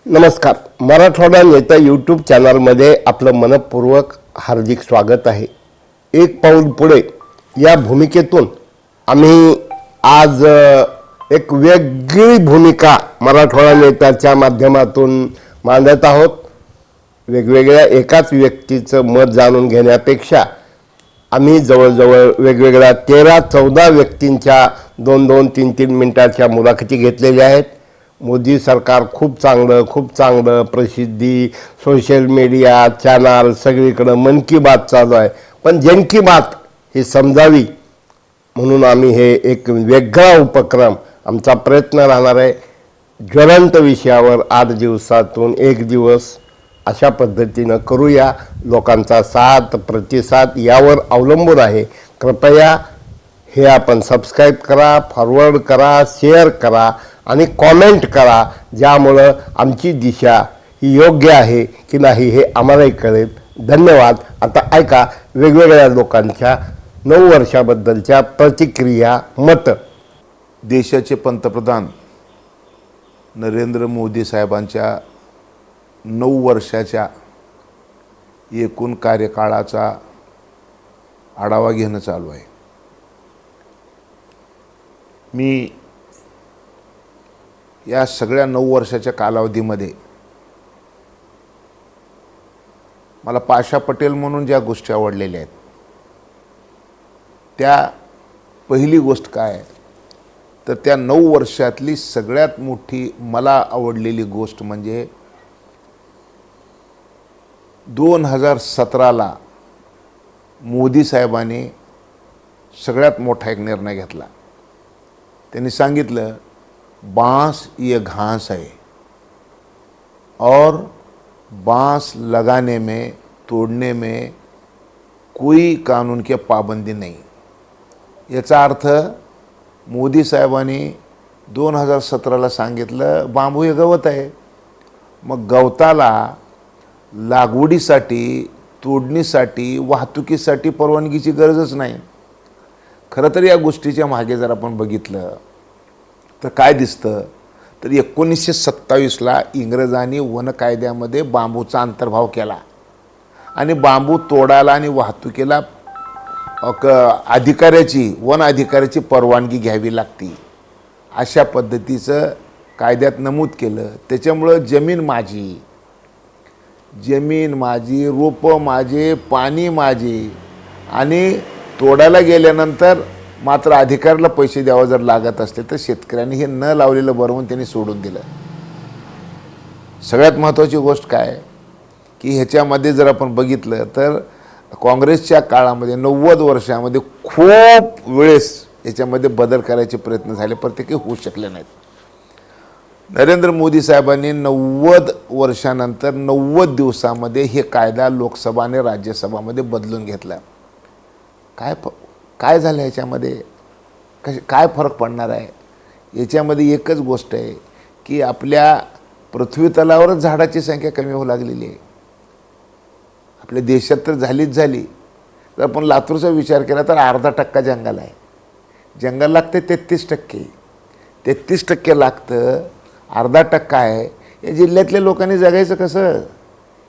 नमस्कार. मराठवाडा नेता यूट्यूब चॅनलमध्ये आपलं मनपूर्वक हार्दिक स्वागत आहे. एक पाऊल पुढे या भूमिकेतून आम्ही आज एक वेगळी भूमिका मराठवाडा नेत्याच्या माध्यमातून मांडत आहोत. वेगवेगळ्या एकाच व्यक्तीचं मत जाणून घेण्यापेक्षा आम्ही जवळजवळ वेगवेगळ्या 13-14 व्यक्तींच्या 2-2, 3-3 मिनिटाच्या मुलाखती घेतलेल्या आहेत. मोदी सरकार खूप चांगलं प्रसिद्धी, सोशल मीडिया, चॅनल सगळीकडं मन की बात चालू आहे. पण जन की बात ही समजावी म्हणून आम्ही हे एक वेगळा उपक्रम, आमचा प्रयत्न राहणार आहे. ज्वलंत विषयावर 8 दिवसातून 1 दिवस अशा पद्धतीनं करूया. लोकांचा साथ प्रतिसाद यावर अवलंबून आहे. कृपया हे आपण सबस्क्राईब करा, फॉरवर्ड करा, शेअर करा आणि कॉमेंट करा, ज्यामुळं आमची दिशा ही योग्य आहे की नाही हे आम्हालाही कळेल. धन्यवाद. आता ऐका वेगवेगळ्या लोकांच्या 9 वर्षाबद्दलच्या प्रतिक्रिया, मतं. देशाचे पंतप्रधान नरेंद्र मोदी साहेबांच्या 9 वर्षाच्या एकूण कार्यकाळाचा आढावा घेणं चालू आहे. मी या सगळ्या 9 वर्षाच्या कालावधीमध्ये मला पाशा पटेल म्हणून ज्या गोष्टी आवडलेल्या आहेत, त्या पहिली गोष्ट काय तर त्या 9 वर्षातली सगळ्यात मोठी मला आवडलेली गोष्ट म्हणजे 2017ला मोदी साहेबांनी सगळ्यात मोठा एक निर्णय घेतला. त्यांनी सांगितलं, बांस ये घास है और बांस लगाने में, तोड़ने में कोई कानून की पाबंदी नहीं. याचा अर्थ मोदी साहेबांनी 2017ला सांगितलं, बांबू हे गवत आहे, मग गवताला लागवडीसाठी, तोडणीसाठी, वाहतुकीसाठी परवानगीची गरजच नाही. खरं तर या गोष्टीच्या मागे जर आपण बघितलं तर काय दिसतं तर 1927ला इंग्रजांनी वन कायद्यामध्ये बांबूचा अंतर्भाव केला आणि बांबू तोडायला आणि वाहतुकीला वन अधिकाऱ्याची परवानगी घ्यावी लागती, अशा पद्धतीचं कायद्यात नमूद केलं. त्याच्यामुळं जमीन माझी, रोपं माझे, पाणी माझे, आणि तोडायला गेल्यानंतर मात्र अधिकाऱ्याला पैसे द्यावं जर लागत असले तर शेतकऱ्यांनी हे न लावलेलं बरं म्हणून त्यांनी सोडून दिलं. सगळ्यात महत्त्वाची गोष्ट काय की ह्याच्यामध्ये जर आपण बघितलं तर काँग्रेसच्या काळामध्ये 90 वर्षामध्ये खूप वेळेस याच्यामध्ये बदल करायचे प्रयत्न झाले, पण ते काही होऊ शकले नाहीत. नरेंद्र मोदी साहेबांनी 90 वर्षानंतर 90 दिवसामध्ये हे कायदा लोकसभा आणि राज्यसभामध्ये बदलून घेतला. काय झालं ह्याच्यामध्ये, काय फरक पडणार आहे? याच्यामध्ये एकच गोष्ट आहे की आपल्या पृथ्वी तलावरच झाडाची संख्या कमी होऊ लागलेली आहे. आपल्या देशात तर झालीच झाली. जर आपण लातूरचा विचार केला तर अर्धा टक्का जंगल आहे. जंगल लागते 33%. 33% लागतं, अर्धा टक्का आहे. या जिल्ह्यातल्या लोकांनी जगायचं कसं?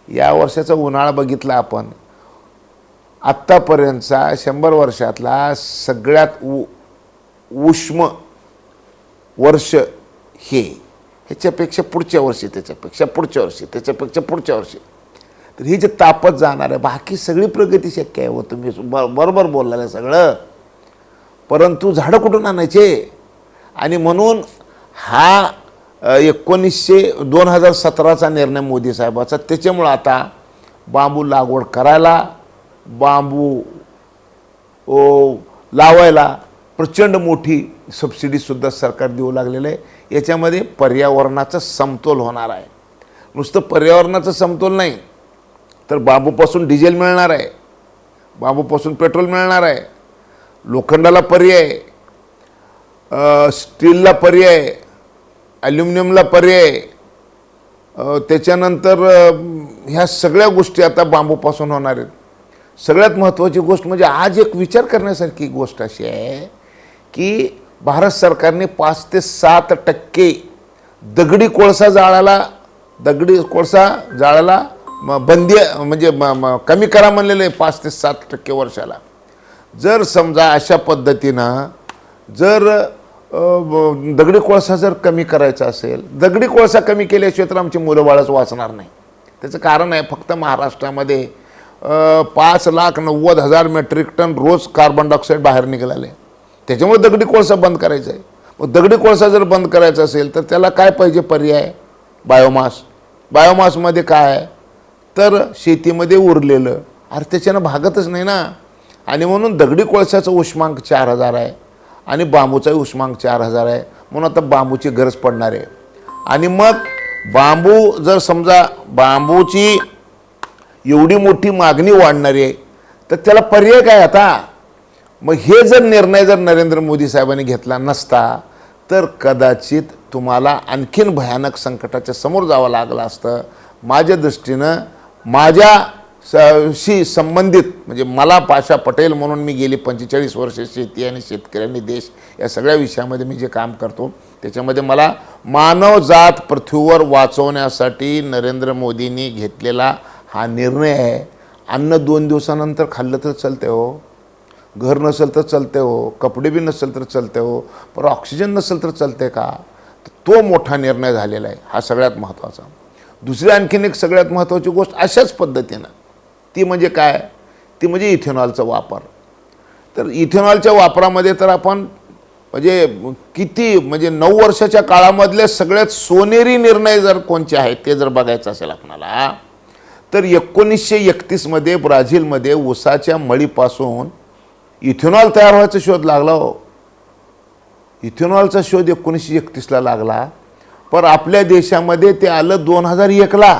या वर्षाचा उन्हाळा बघितला आपण, आत्तापर्यंतचा 100 वर्षातला सगळ्यात उष्म वर्ष हे. ह्याच्यापेक्षा पुढच्या वर्षी, त्याच्यापेक्षा पुढच्या वर्षी, त्याच्यापेक्षा पुढच्या वर्षी, तर ही जे तापत जाणार आहे. बाकी सगळी प्रगती शक्य आहे. तुम्ही बरोबर बोललेलं आहे सगळं, परंतु झाडं कुठून आणायचे? आणि म्हणून हा 2017चा निर्णय मोदी साहेबाचा, त्याच्यामुळं आता बांबू लागवड करायला, बांबू लावायला प्रचंड मोठी सबसिडीसुद्धा सरकार देऊ लागलेलं आहे. याच्यामध्ये पर्यावरणाचा समतोल होणार आहे. नुसतं पर्यावरणाचा समतोल नाही तर बांबूपासून डिझेल मिळणार आहे, बांबूपासून पेट्रोल मिळणार आहे, लोखंडाला पर्याय, स्टीलला पर्याय, ॲल्युमिनियमला पर्याय, त्याच्यानंतर ह्या सगळ्या गोष्टी आता बांबूपासून होणार आहेत. सगळ्यात महत्त्वाची गोष्ट म्हणजे आज एक विचार करण्यासारखी गोष्ट अशी आहे की भारत सरकारने 5 ते 7% दगडी कोळसा जाळाला दगडी कोळसा जाळाला बंदी म्हणजे कमी करा म्हणलेलं आहे 5 ते 7% वर्षाला. जर समजा अशा पद्धतीनं जर दगडी कोळसा जर कमी करायचा असेल, दगडी कोळसा कमी केल्याशिवाय तर आमची मुलं बाळच वाचणार नाही. त्याचं कारण आहे फक्त महाराष्ट्रामध्ये 5,90,000 मेट्रिक टन रोज कार्बन डायऑक्साईड बाहेर निघाले. त्याच्यामुळे दगडी कोळसा बंद करायचा आहे. मग दगडी कोळसा जर बंद करायचा असेल तर त्याला काय पाहिजे पर्याय? बायोमास. बायोमासमध्ये काय आहे तर शेतीमध्ये उरलेलं, अरे त्याच्यानं भागतच नाही ना. आणि म्हणून दगडी कोळशाचं उष्मांक 4,000 आहे आणि बांबूचाही उष्मांक 4,000 आहे. म्हणून आता बांबूची गरज पडणार आहे. आणि मग बांबू जर समजा बांबूची एवढी मोठी मागणी वाढणारी आहे तर त्याला पर्याय काय आता? मग हे जर निर्णय जर नरेंद्र मोदी साहेबांनी घेतला नसता तर कदाचित तुम्हाला आणखीन भयानक संकटाच्या समोर जावं लागलं असतं. माझ्या दृष्टीनं माझ्याशी संबंधित म्हणजे मला पाशा पटेल म्हणून मी गेली 45 वर्ष शेती आणि शेतकऱ्यांनी देश या सगळ्या विषयामध्ये मी जे काम करतो त्याच्यामध्ये मला मानवजात पृथ्वीवर वाचवण्यासाठी नरेंद्र मोदींनी घेतलेला हा निर्णय आहे. अन्न 2 दिवसानंतर खाल्लं तर चालते हो, घर नसेल तर चालते हो, कपडे बी नसेल तर चालते हो, पण ऑक्सिजन नसेल तर चालते का? तो मोठा निर्णय झालेला आहे. हा सगळ्यात महत्त्वाचा. दुसरी आणखीन एक सगळ्यात महत्त्वाची गोष्ट अशाच पद्धतीनं ती म्हणजे काय? ती म्हणजे इथेनॉलचा वापर. तर इथेनॉलच्या वापरामध्ये तर आपण म्हणजे किती म्हणजे 9 वर्षाच्या काळामधले सगळ्यात सोनेरी निर्णय जर कोणते आहेत ते जर बघायचं असेल आपल्याला तर 1931 मध्ये ब्राझीलमध्ये ऊसाच्या मळीपासून इथेनॉल तयार व्हायचा शोध लागला हो. इथेनॉलचा शोध 1931ला लागला, पण आपल्या देशामध्ये ते आलं 2001ला.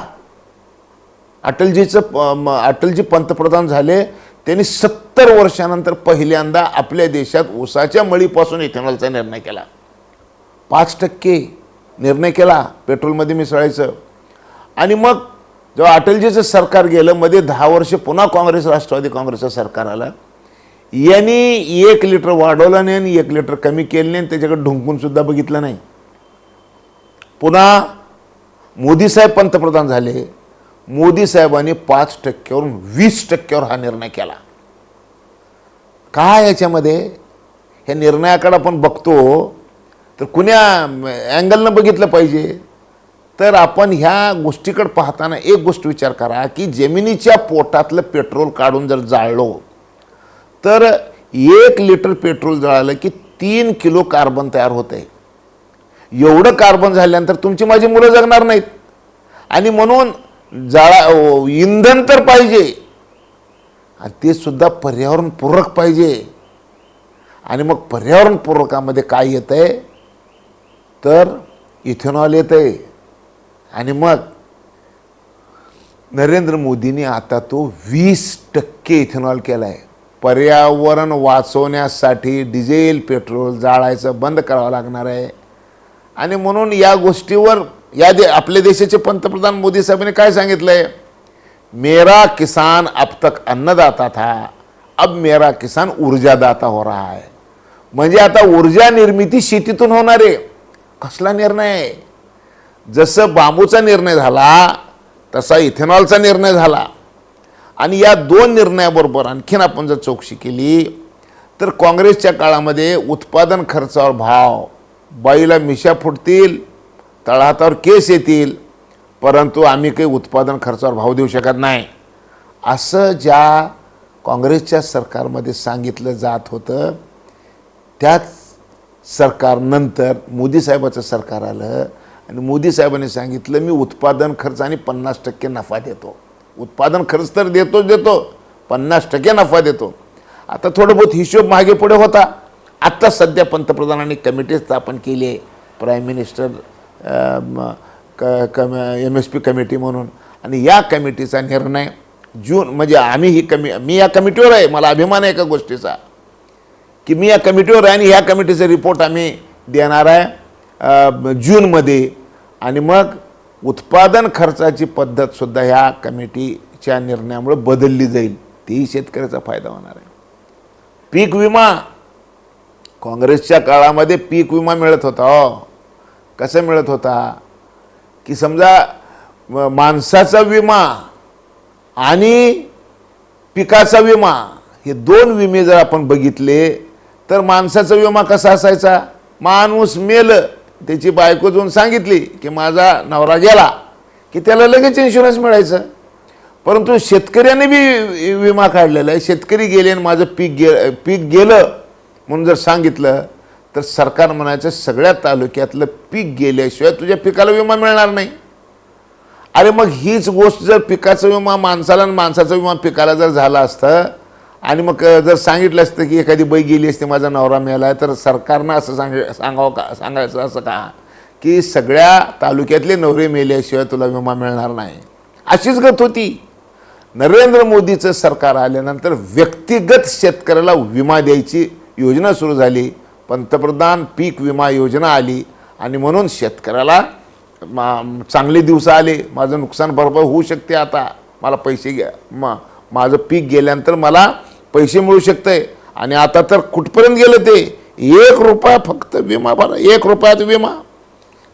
अटलजी पंतप्रधान झाले, त्यांनी 70 वर्षानंतर पहिल्यांदा आपल्या देशात ऊसाच्या मळीपासून इथेनॉलचा निर्णय केला. 5% निर्णय केला पेट्रोलमध्ये मिसळायचं. आणि मग जेव्हा अटलजीचं सरकार गेलं मध्ये 10 वर्ष पुन्हा काँग्रेस राष्ट्रवादी काँग्रेसचं सरकार आलं, यांनी 1 लिटर वाढवलं नाही आणि 1 लिटर कमी केलं नाही, त्याच्याकडे ढुंकून सुद्धा बघितलं नाही. पुन्हा मोदी साहेब पंतप्रधान झाले. मोदी साहेबांनी 5%वरून 20%वर हा निर्णय केला. काय याच्यामध्ये ह्या निर्णयाकडे आपण बघतो तर कुण्या अँगलनं बघितलं पाहिजे? तर आपण ह्या गोष्टीकडे पाहताना एक गोष्ट विचार करा की जमिनीच्या पोटातलं पेट्रोल काढून जर जाळलो तर 1 लिटर पेट्रोल जळालं की 3 किलो कार्बन तयार होते. एवढं कार्बन झाल्यानंतर तुमची माझी मुलं जगणार नाहीत. आणि म्हणून इंधन तर पाहिजे आणि ते सुद्धा पर्यावरणपूरक पाहिजे. आणि मग पर्यावरणपूरकामध्ये काय येतंय तर इथेनॉल येतंय. आणि मग नरेंद्र मोदींनी आता तो 20% इथेनॉल केला आहे. पर्यावरण वाचवण्यासाठी डिझेल पेट्रोल जाळायचं बंद करावं लागणार आहे. आणि म्हणून या गोष्टीवर आपल्या देशाचे पंतप्रधान मोदी साहेबांनी काय सांगितलंय? मेरा किसान अब तक अन्नदाता था, अब मेरा किसान ऊर्जादाता हो रहा है. म्हणजे आता ऊर्जा निर्मिती शेतीतून होणार आहे. कसला निर्णय आहे? जसं बांबूचा निर्णय झाला तसा इथेनॉलचा निर्णय झाला. आणि या 2 निर्णयाबरोबर आणखीन आपण जर चौकशी केली तर काँग्रेसच्या काळामध्ये उत्पादन खर्चावर भाव, बाईला मिशा फुटतील, तळहातावर केस येतील, परंतु आम्ही काही उत्पादन खर्चावर भाव देऊ शकत नाही, असं ज्या काँग्रेसच्या सरकारमध्ये सांगितलं जात होतं, त्याच सरकारनंतर मोदी साहेबाचं सरकार आलं आणि मोदी साहेबांनी सांगितलं मी उत्पादन खर्च आणि 50% नफा देतो. उत्पादन खर्च तर देतो 50% नफा देतो. आता थोडं बहुत हिशोब मागे पुढे होता. आत्ता सध्या पंतप्रधानांनी कमिटी स्थापन केली आहे, प्राईम मिनिस्टर MSP कमिटी म्हणून. आणि या कमिटीचा निर्णय म्हणजे मी या कमिटीवर आहे. मला अभिमान आहे एका गोष्टीचा की मी या कमिटीवर आहे आणि ह्या कमिटीचा रिपोर्ट आम्ही देणार आहे जूनमध्ये. आणि मग उत्पादन खर्चाची पद्धतसुद्धा ह्या कमिटीच्या निर्णयामुळे बदलली जाईल. तेही शेतकऱ्याचा फायदा होणार आहे. पीक विमा, काँग्रेसच्या काळामध्ये पीक विमा मिळत होता. कसं मिळत होता की समजा माणसाचा विमा आणि पिकाचा विमा हे दोन विमे जर आपण बघितले तर माणसाचा विमा कसा असायचा, माणूस मेलं त्याची बायको जाऊन सांगितली की माझा नवरा गेला की त्याला लगेच इन्शुरन्स मिळायचं. परंतु शेतकऱ्याने बी विमा काढलेला आहे, शेतकरी गेले आणि माझं पीक गेलं म्हणून जर सांगितलं तर सरकार म्हणायचं सगळ्या तालुक्यातलं पीक गेल्याशिवाय तुझ्या पिकाला विमा मिळणार नाही. अरे मग हीच गोष्ट जर पिकाचा विमा माणसाला आणि माणसाचा विमा पिकाला जर झाला असतं आणि मग जर सांगितलं असतं की एखादी बाई गेली असते माझा नवरा मेला आहे, तर सरकारनं असं सांगायचं असं का की सगळ्या तालुक्यातले नवरे मेल्याशिवाय तुला विमा मिळणार नाही. अशीच गत होती. नरेंद्र मोदीचं सरकार आल्यानंतर व्यक्तिगत शेतकऱ्याला विमा द्यायची योजना सुरू झाली, पंतप्रधान पीक विमा योजना आली आणि म्हणून शेतकऱ्याला चांगले दिवस आले, माझं नुकसान भरपाई होऊ शकते, आता मला पैसे घ्या, माझं पीक गेल्यानंतर मला पैसे मिळू शकते. आणि आता तर कुठपर्यंत गेलं ते 1 रुपया फक्त विमा भरा, 1 रुपयात विमा.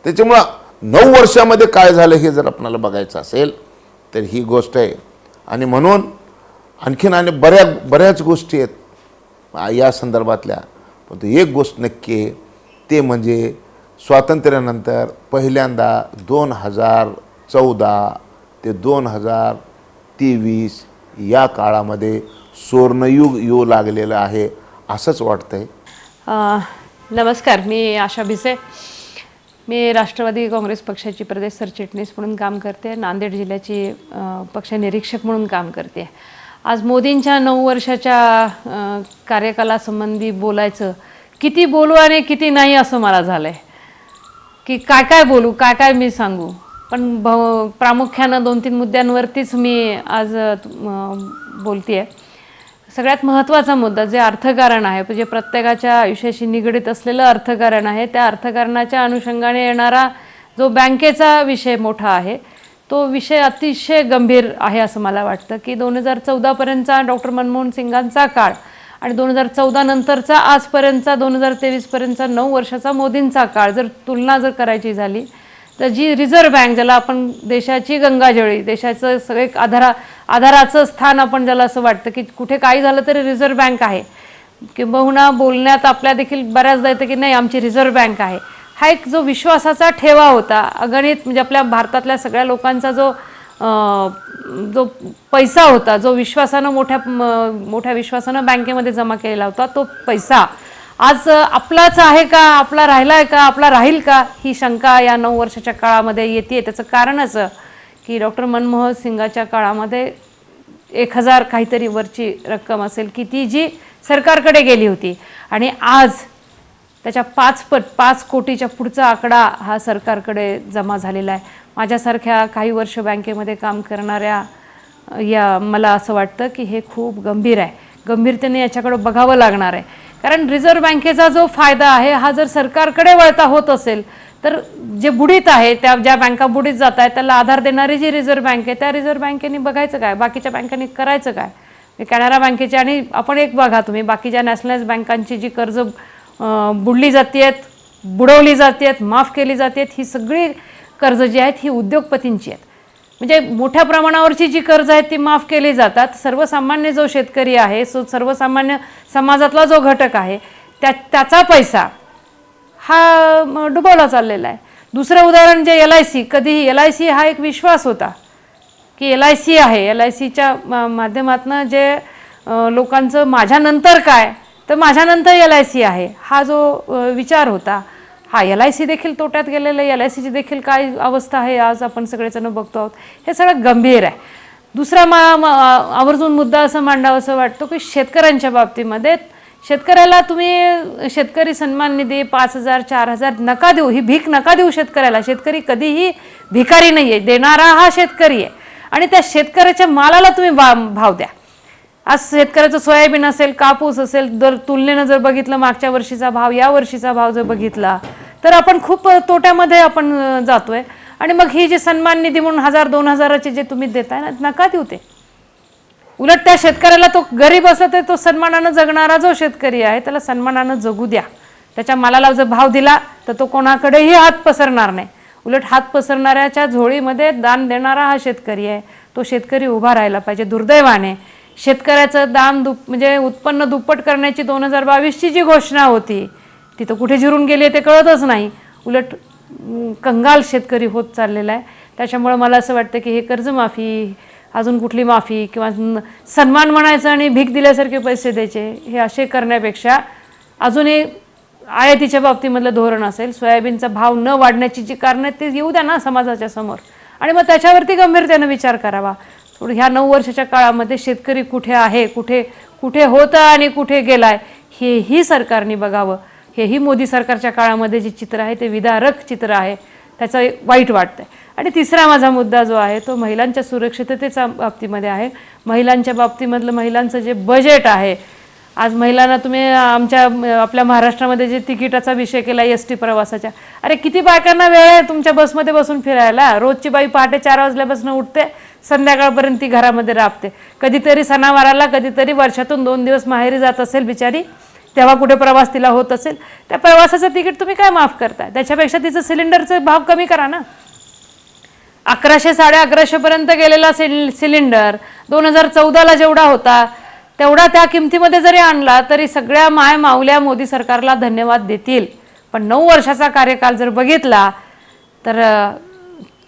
त्याच्यामुळं 9 वर्षामध्ये काय झालं हे जर आपल्याला बघायचं असेल तर ही गोष्ट आहे. आणि म्हणून आणखीन आणि बऱ्याच गोष्टी आहेत या संदर्भातल्या, पण एक गोष्ट नक्की आहे ते म्हणजे स्वातंत्र्यानंतर पहिल्यांदा 2014 ते 2023 या काळामध्ये सुवर्णयुग येऊ लागलेलं आहे असंच वाटतंय. नमस्कार, मी आशा भिसे. मी राष्ट्रवादी काँग्रेस पक्षाची प्रदेश सरचिटणीस म्हणून काम करते, नांदेड जिल्ह्याची पक्ष निरीक्षक म्हणून काम करते. आज मोदींच्या 9 वर्षाच्या कार्यकालासंबंधी बोलायचं, किती बोलू आणि किती नाही असं मला झालं आहे की काय बोलू, काय मी सांगू. पण प्रामुख्यानं 2-3 मुद्द्यांवरतीच मी आज बोलते आहे. सगळ्यात महत्त्वाचा मुद्दा जे अर्थकारण आहे, जे प्रत्येकाच्या आयुष्याशी निगडीत असलेलं अर्थकारण आहे, त्या अर्थकारणाच्या अनुषंगाने येणारा जो बँकेचा विषय मोठा आहे तो विषय अतिशय गंभीर आहे असं मला वाटतं. की 2014पर्यंतचा डॉक्टर मनमोहन सिंगांचा काळ आणि 2014 नंतरचा आजपर्यंतचा 2023पर्यंतचा 9 वर्षाचा मोदींचा काळ जर तुलना जर करायची झाली तर जी रिझर्व्ह बँक, ज्याला आपण देशाची गंगाजळी, देशाचं सगळे आधाराचं स्थान आपण ज्याला असं वाटतं की कुठे काही झालं तरी रिझर्व्ह बँक आहे, किंबहुना बोलण्यात आपल्या देखील बऱ्याचदा येतं की नाही आमची रिझर्व्ह बँक आहे. हा एक जो विश्वासाचा ठेवा होता अगणित, म्हणजे आपल्या भारतातल्या सगळ्या लोकांचा जो पैसा होता, जो विश्वासानं मोठ्या विश्वासानं बँकेमध्ये जमा केलेला होता, तो पैसा आज आपलाच आहे का, आपला राहिला आहे का, आपला राहील का, ही शंका या 9 वर्षाच्या काळामध्ये येते. त्याचं कारण असं की डॉक्टर मनमोहन सिंगाच्या काळामध्ये 1000 काहीतरी वरची रक्कम असेल की ती जी सरकारकडे गेली होती आणि आज त्याच्या 5 कोटीच्या पुढचा आकडा हा सरकारकडे जमा झालेला आहे. माझ्यासारख्या काही वर्ष बँकेमध्ये काम करणाऱ्या मला असं वाटतं की हे खूप गंभीर आहे, गंभीरतेने याच्याकडे बघावं लागणार आहे. कारण रिझर्व्ह बँकेचा जो फायदा आहे हा जर सरकारकडे वळता होत असेल तर जे बुडीत आहे, त्या ज्या बँका बुडीत जात आहेत त्याला आधार देणारी जी रिझर्व्ह बँक आहे त्या रिझर्व्ह बँकेने बघायचं काय, बाकीच्या बँकांनी करायचं काय. कॅनरा बँकेची आणि आपण एक बघा तुम्ही, बाकीच्या नॅशनलाइज बँकांची जी कर्ज बुडली जातेत, बुडवली जातेत, माफ केली जातेत, ही सगळी कर्ज जी आहेत ही उद्योगपतींची आहेत. म्हणजे मोठ्या प्रमाणावरची जी कर्ज आहेत ती माफ केली जातात. सर्वसामान्य जो शेतकरी आहे, सर्वसामान्य समाजातला जो घटक आहे त्याचा पैसा हा डुबवला चाललेला आहे. दुसरं उदाहरण जे LIC, कधीही LIC हा एक विश्वास होता की LIC आहे, LICच्या माध्यमातून जे लोकांचं माझ्यानंतर काय, तर माझ्यानंतर LIC आहे हा जो विचार होता, हा LIC देखील तोट्यात गेलेलं आहे. LICची देखील काय अवस्था आहे आज आपण सगळेजण बघतो आहोत. हे सगळं गंभीर आहे. दुसरा आवर्जून मुद्दा असं मांडावं असं वाटतो की शेतकऱ्यांच्या बाबतीमध्ये शेतकऱ्याला तुम्ही शेतकरी सन्मान निधी 5,000 4,000 नका देऊ, ही भीक नका देऊ शेतकऱ्याला. शेतकरी कधीही भिकारी नाही आहे, देणारा हा शेतकरी आहे. आणि त्या शेतकऱ्याच्या मालाला तुम्ही भाव द्या. आज शेतकऱ्याचं सोयाबीन असेल, कापूस असेल, दर तुलनेनं जर बघितलं मागच्या वर्षीचा भाव या वर्षीचा भाव जर बघितला तर आपण खूप तोट्यामध्ये आपण जातोय. आणि मग ही जी सन्मान निधी म्हणून 1,000-2,000चे जे तुम्ही देताय ना, नका देऊ ते. उलट त्या शेतकऱ्याला, तो गरीब असला तर तो सन्मानानं जगणारा जो शेतकरी आहे त्याला सन्मानानं जगू द्या. त्याच्या मालाला जर भाव दिला तर तो कोणाकडेही हात पसरणार नाही. उलट हात पसरणाऱ्याच्या झोळीमध्ये दान देणारा हा शेतकरी आहे. तो शेतकरी उभा राहायला पाहिजे. दुर्दैवाने शेतकऱ्याचं दाम म्हणजे उत्पन्न दुप्पट करण्याची 2022ची जी घोषणा होती ती तर कुठे जिरून गेली ते कळतच नाही. उलट कंगाल शेतकरी होत चाललेला आहे. त्याच्यामुळे मला असं वाटतं की हे कर्जमाफी, अजून कुठली माफी किंवा सन्मान म्हणायचं आणि भीक दिल्यासारखे पैसे द्यायचे, हे असे करण्यापेक्षा अजून एक आयातीच्या बाबतीमधलं धोरण असेल, सोयाबीनचा भाव न वाढण्याची जी कारणं आहेत ते येऊ द्या ना समाजाच्या समोर, आणि मग त्याच्यावरती गंभीरतेनं विचार करावा. थोडं ह्या 9 वर्षाच्या काळामध्ये शेतकरी कुठे आहे, कुठे होता आणि कुठे गेलाय, हेही सरकारने बघावं. हेही मोदी सरकारच्या काळामध्ये जे चित्र आहे ते विदारक चित्र आहे, त्याचं वाईट वाटतंय. आणि तिसरा माझा मुद्दा जो आहे तो महिलांच्या सुरक्षिततेच्या बाबतीमध्ये आहे. महिलांच्या बाबतीमधलं महिलांचं जे बजेट आहे, आज महिलांना तुम्ही आपल्या महाराष्ट्रामध्ये जे तिकिटाचा विषय केला ST प्रवासाच्या, अरे किती बायकांना वेळ आहे तुमच्या बसमध्ये बसून फिरायला? रोजची बाई पहाटे 4 वाजल्यापासून उठते, संध्याकाळपर्यंत ती घरामध्ये राबते. कधीतरी सणावाराला, कधीतरी वर्षातून 2 दिवस माहेरी जात असेल बिचारी, तेव्हा कुठे प्रवास तिला होत असेल. त्या प्रवासाचं तिकीट तुम्ही काय माफ करताय? त्याच्यापेक्षा तिचं सिलेंडरचे भाव कमी करा ना. 1100 1150 पर्यंत गेलेला सिलेंडर 2014ला जेवढा होता तेवढा त्या किमतीमध्ये जरी आणला तरी सगळ्या माय माऊल्या मोदी सरकारला धन्यवाद देतील. पण 9 वर्षाचा कार्यकाल जर बघितला तर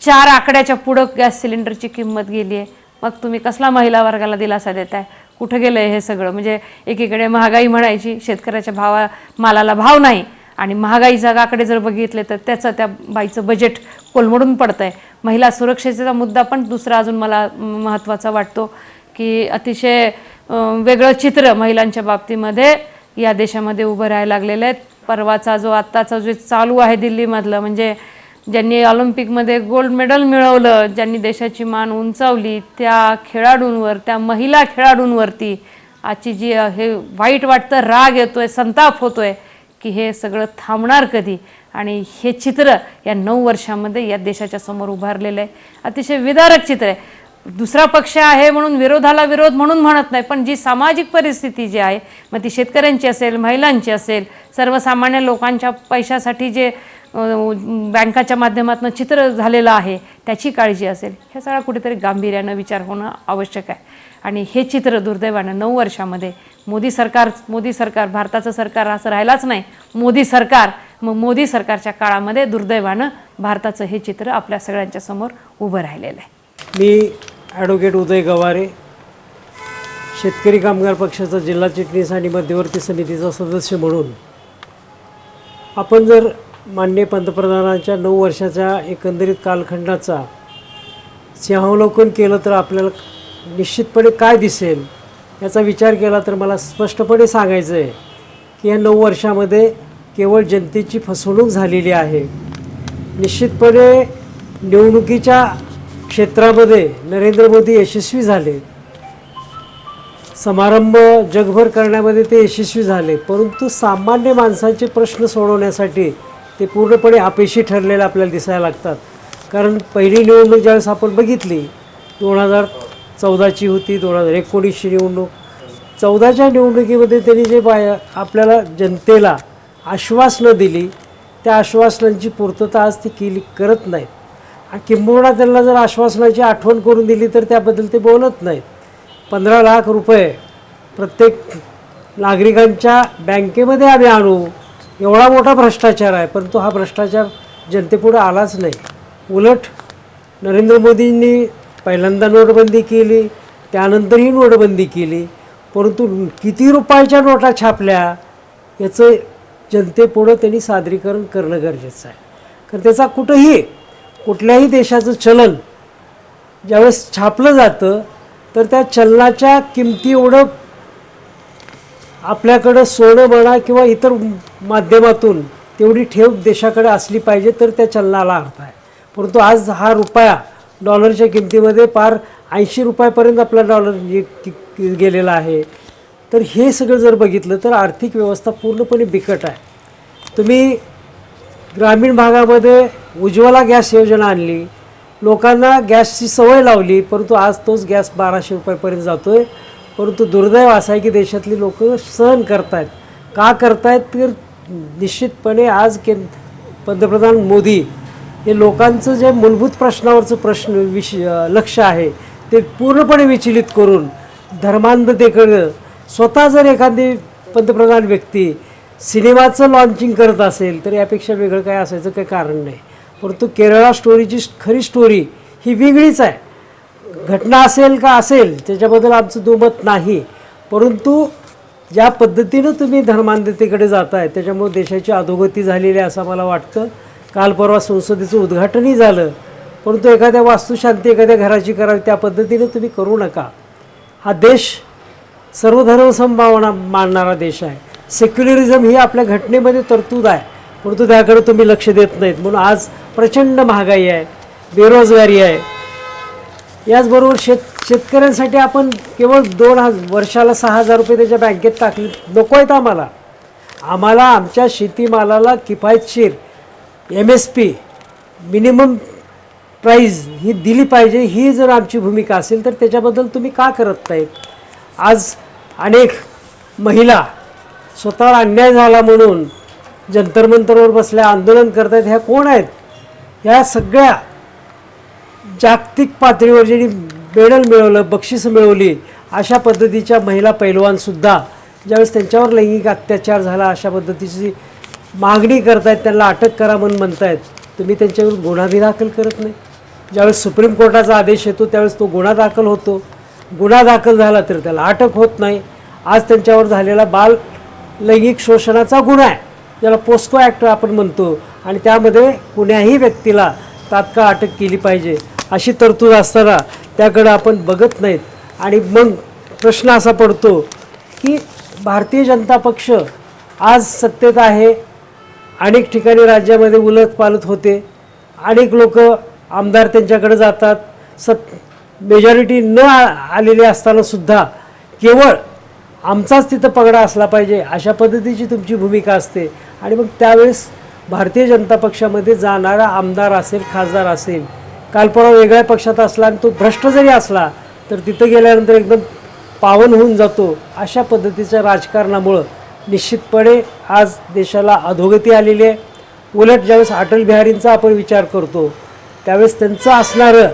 4 आकड्याच्या पुढं गॅस सिलेंडरची किंमत गेली आहे. मग तुम्ही कसला महिला वर्गाला दिलासा देताय? कुठं गेलं आहे हे सगळं? म्हणजे एकीकडे महागाई म्हणायची, शेतकऱ्याच्या मालाला भाव नाही, आणि महागाई जगाकडे जर बघितले तर त्याचं त्या बाईचं बजेट कोलमडून पडतं आहे. महिला सुरक्षेचा मुद्दा पण दुसरा अजून मला महत्त्वाचा वाटतो की अतिशय वेगळं चित्र महिलांच्या बाबतीमध्ये या देशामध्ये उभं राहायला लागलेलं आहे. परवाचा जो आत्ताचा जो चालू आहे दिल्लीमधलं, म्हणजे ज्यांनी ऑलिम्पिकमध्ये गोल्ड मेडल मिळवलं, ज्यांनी देशाची मान उंचावली, त्या खेळाडूंवर, त्या महिला खेळाडूंवरती आजची जी हे वाईट वाटतं, राग येतोय, संताप होतोय की हे सगळं थांबणार कधी? आणि हे चित्र या 9 वर्षामध्ये या देशाच्या समोर उभारलेलं आहे. अतिशय विदारक चित्र आहे. दुसरा पक्ष आहे म्हणून विरोधाला विरोध म्हणून म्हणत नाही, पण जी सामाजिक परिस्थिती जी आहे, मग ती शेतकऱ्यांची असेल, महिलांची असेल, सर्वसामान्य लोकांच्या पैशासाठी जे बँकाच्या माध्यमातून चित्र झालेलं आहे त्याची काळजी असेल, हे सगळं कुठेतरी गांभीर्यानं विचार होणं आवश्यक आहे. आणि हे चित्र दुर्दैवानं 9 वर्षामध्ये मोदी सरकार भारताचं सरकार असं राहिलाच नाही, मोदी सरकारच्या काळामध्ये दुर्दैवानं भारताचं हे चित्र आपल्या सगळ्यांच्या समोर उभं राहिलेलं आहे. मी ॲडव्होकेट उदय गवारे, शेतकरी कामगार पक्षाचा जिल्हा चिटणीस आणि मध्यवर्ती समितीचा सदस्य म्हणून आपण जर माननीय पंतप्रधानांच्या 9 वर्षाच्या एकंदरीत कालखंडाचा सिंहावलोकन केलं तर आपल्याला निश्चितपणे काय दिसेल याचा विचार केला तर मला स्पष्टपणे सांगायचं आहे की या 9 वर्षामध्ये केवळ जनतेची फसवणूक झालेली आहे. निश्चितपणे निवडणुकीच्या क्षेत्रामध्ये नरेंद्र मोदी यशस्वी झाले, समारंभ जगभर करण्यामध्ये ते यशस्वी झाले, परंतु सामान्य माणसाचे प्रश्न सोडवण्यासाठी ते पूर्णपणे अपयशी ठरलेले आपल्याला दिसायला लागतात. कारण पहिली निवडणूक ज्यावेळेस आपण बघितली 2014ची होती, 2019ची निवडणूक, 14च्या निवडणुकीमध्ये त्यांनी जे आपल्याला जनतेला आश्वासनं दिली त्या आश्वासनांची पूर्तता आज ते करत नाहीत. किंबहुना त्यांना जर आश्वासनाची आठवण करून दिली तर त्याबद्दल ते बोलत नाहीत. 15 लाख रुपये प्रत्येक नागरिकांच्या बँकेमध्ये आम्ही आणू, एवढा मोठा भ्रष्टाचार आहे, परंतु हा भ्रष्टाचार जनतेपुढे आलाच नाही. उलट नरेंद्र मोदींनी पहिल्यांदा नोटबंदी केली, त्यानंतरही नोटबंदी केली, परंतु किती रुपयाच्या नोटा छापल्या याचं जनतेपुढं त्यांनी सादरीकरण करणं गरजेचं आहे. कारण त्याचा कुठल्याही देशाचं चलन ज्यावेळेस छापलं जातं तर त्या चलनाच्या किमती एवढं आपल्याकडं सोनं म्हणा किंवा इतर माध्यमातून तेवढी ठेव देशाकडे असली पाहिजे तर त्या चलनाला अर्थ आहे. परंतु आज हा रुपया डॉलरच्या किमतीमध्ये पार 80 रुपयापर्यंत आपला डॉलर गेलेला आहे. तर हे सगळं जर बघितलं तर आर्थिक व्यवस्था पूर्णपणे बिकट आहे. तुम्ही ग्रामीण भागामध्ये उज्ज्वला गॅस योजना आणली, लोकांना गॅसची सवय लावली, परंतु आज तोच गॅस 1200 रुपयापर्यंत जातो आहे. परंतु दुर्दैव असं आहे की देशातली लोक सहन करतायत. का करतायत तर निश्चितपणे आज पंतप्रधान मोदी हे लोकांचं जे मूलभूत प्रश्नावरचं लक्ष आहे ते पूर्णपणे विचलित करून धर्मांधतेकडं स्वतः जर एखादी पंतप्रधान व्यक्ती सिनेमाचं लॉन्चिंग करत असेल तर यापेक्षा वेगळं काय असायचं काही कारण नाही. परंतु केरळा स्टोरीची खरी स्टोरी ही वेगळीच आहे. घटना असेल का असेल त्याच्याबद्दल आमचं दुमत नाही, परंतु ज्या पद्धतीनं तुम्ही धर्मांधतेकडे जाताय त्याच्यामुळे देशाची अधोगती झालेली आहे असं मला वाटतं. काल परवा संसदेचं उद्घाटनही झालं, परंतु एखाद्या वास्तुशांती एखाद्या घराची करावी त्या पद्धतीनं तुम्ही करू नका. हा देश सर्वधर्मसमभावना मानणारा देश आहे. सेक्युलरिझम ही आपल्या घटनेमध्ये तरतूद आहे, परंतु त्याकडे तुम्ही लक्ष देत नाहीत. म्हणून आज प्रचंड महागाई आहे, बेरोजगारी आहे. याचबरोबर शेतकऱ्यांसाठी आपण केवळ वर्षाला 6,000 रुपये त्याच्या बँकेत टाकले नको आहेत. आम्हाला आमच्या शेतीमालाला किफायतशीर MSP मिनिमम प्राईज ही दिली पाहिजे. ही जर आमची भूमिका असेल तर त्याच्याबद्दल तुम्ही का करत नाहीत? आज अनेक महिला स्वतःवर अन्याय झाला म्हणून जंतर मंतरवर बसल्या आंदोलन करत आहेत. ह्या कोण आहेत? ह्या सगळ्या जागतिक पातळीवर ज्यांनी मेडल मिळवलं, बक्षिसं मिळवली अशा पद्धतीच्या महिला पैलवानसुद्धा ज्यावेळेस त्यांच्यावर लैंगिक अत्याचार झाला अशा पद्धतीची मागणी करतायत, त्यांना अटक करा म्हणून म्हणतायत. तुम्ही त्यांच्यावर गुन्हाही दाखल करत नाही. ज्यावेळेस सुप्रीम कोर्टाचा आदेश येतो त्यावेळेस तो गुन्हा दाखल होतो. गुन्हा दाखल झाला तर त्याला अटक होत नाही. आज त्यांच्यावर झालेला बाल लैंगिक शोषणाचा गुन्हा आहे, ज्याला पोस्को ॲक्ट आपण म्हणतो, आणि त्यामध्ये कुण्याही व्यक्तीला तात्काळ अटक केली पाहिजे अशी तरतूद असताना त्याकडं आपण बघत नाहीत. आणि मग प्रश्न असा पडतो की भारतीय जनता पक्ष आज सत्तेत आहे, अनेक ठिकाणी राज्यामध्ये उलटपालट होते, अनेक लोक आमदार त्यांच्याकडे जातात, मेजॉरिटी न आलेली असतानासुद्धा केवळ आमचाच तिथं पगडा असला पाहिजे अशा पद्धतीची तुमची भूमिका असते. आणि मग त्यावेळेस भारतीय जनता पक्षामध्ये जाणारा आमदार असेल, खासदार असेल, काल परवा वेगळ्या पक्षात असला आणि तो भ्रष्ट जरी असला तर तिथं गेल्यानंतर एकदम पावन होऊन जातो. अशा पद्धतीच्या राजकारणामुळं निश्चितपणे आज देशाला अधोगती आलेली आहे. उलट ज्यावेळेस अटल बिहारींचा आपण विचार करतो त्यावेळेस त्यांचं असणारं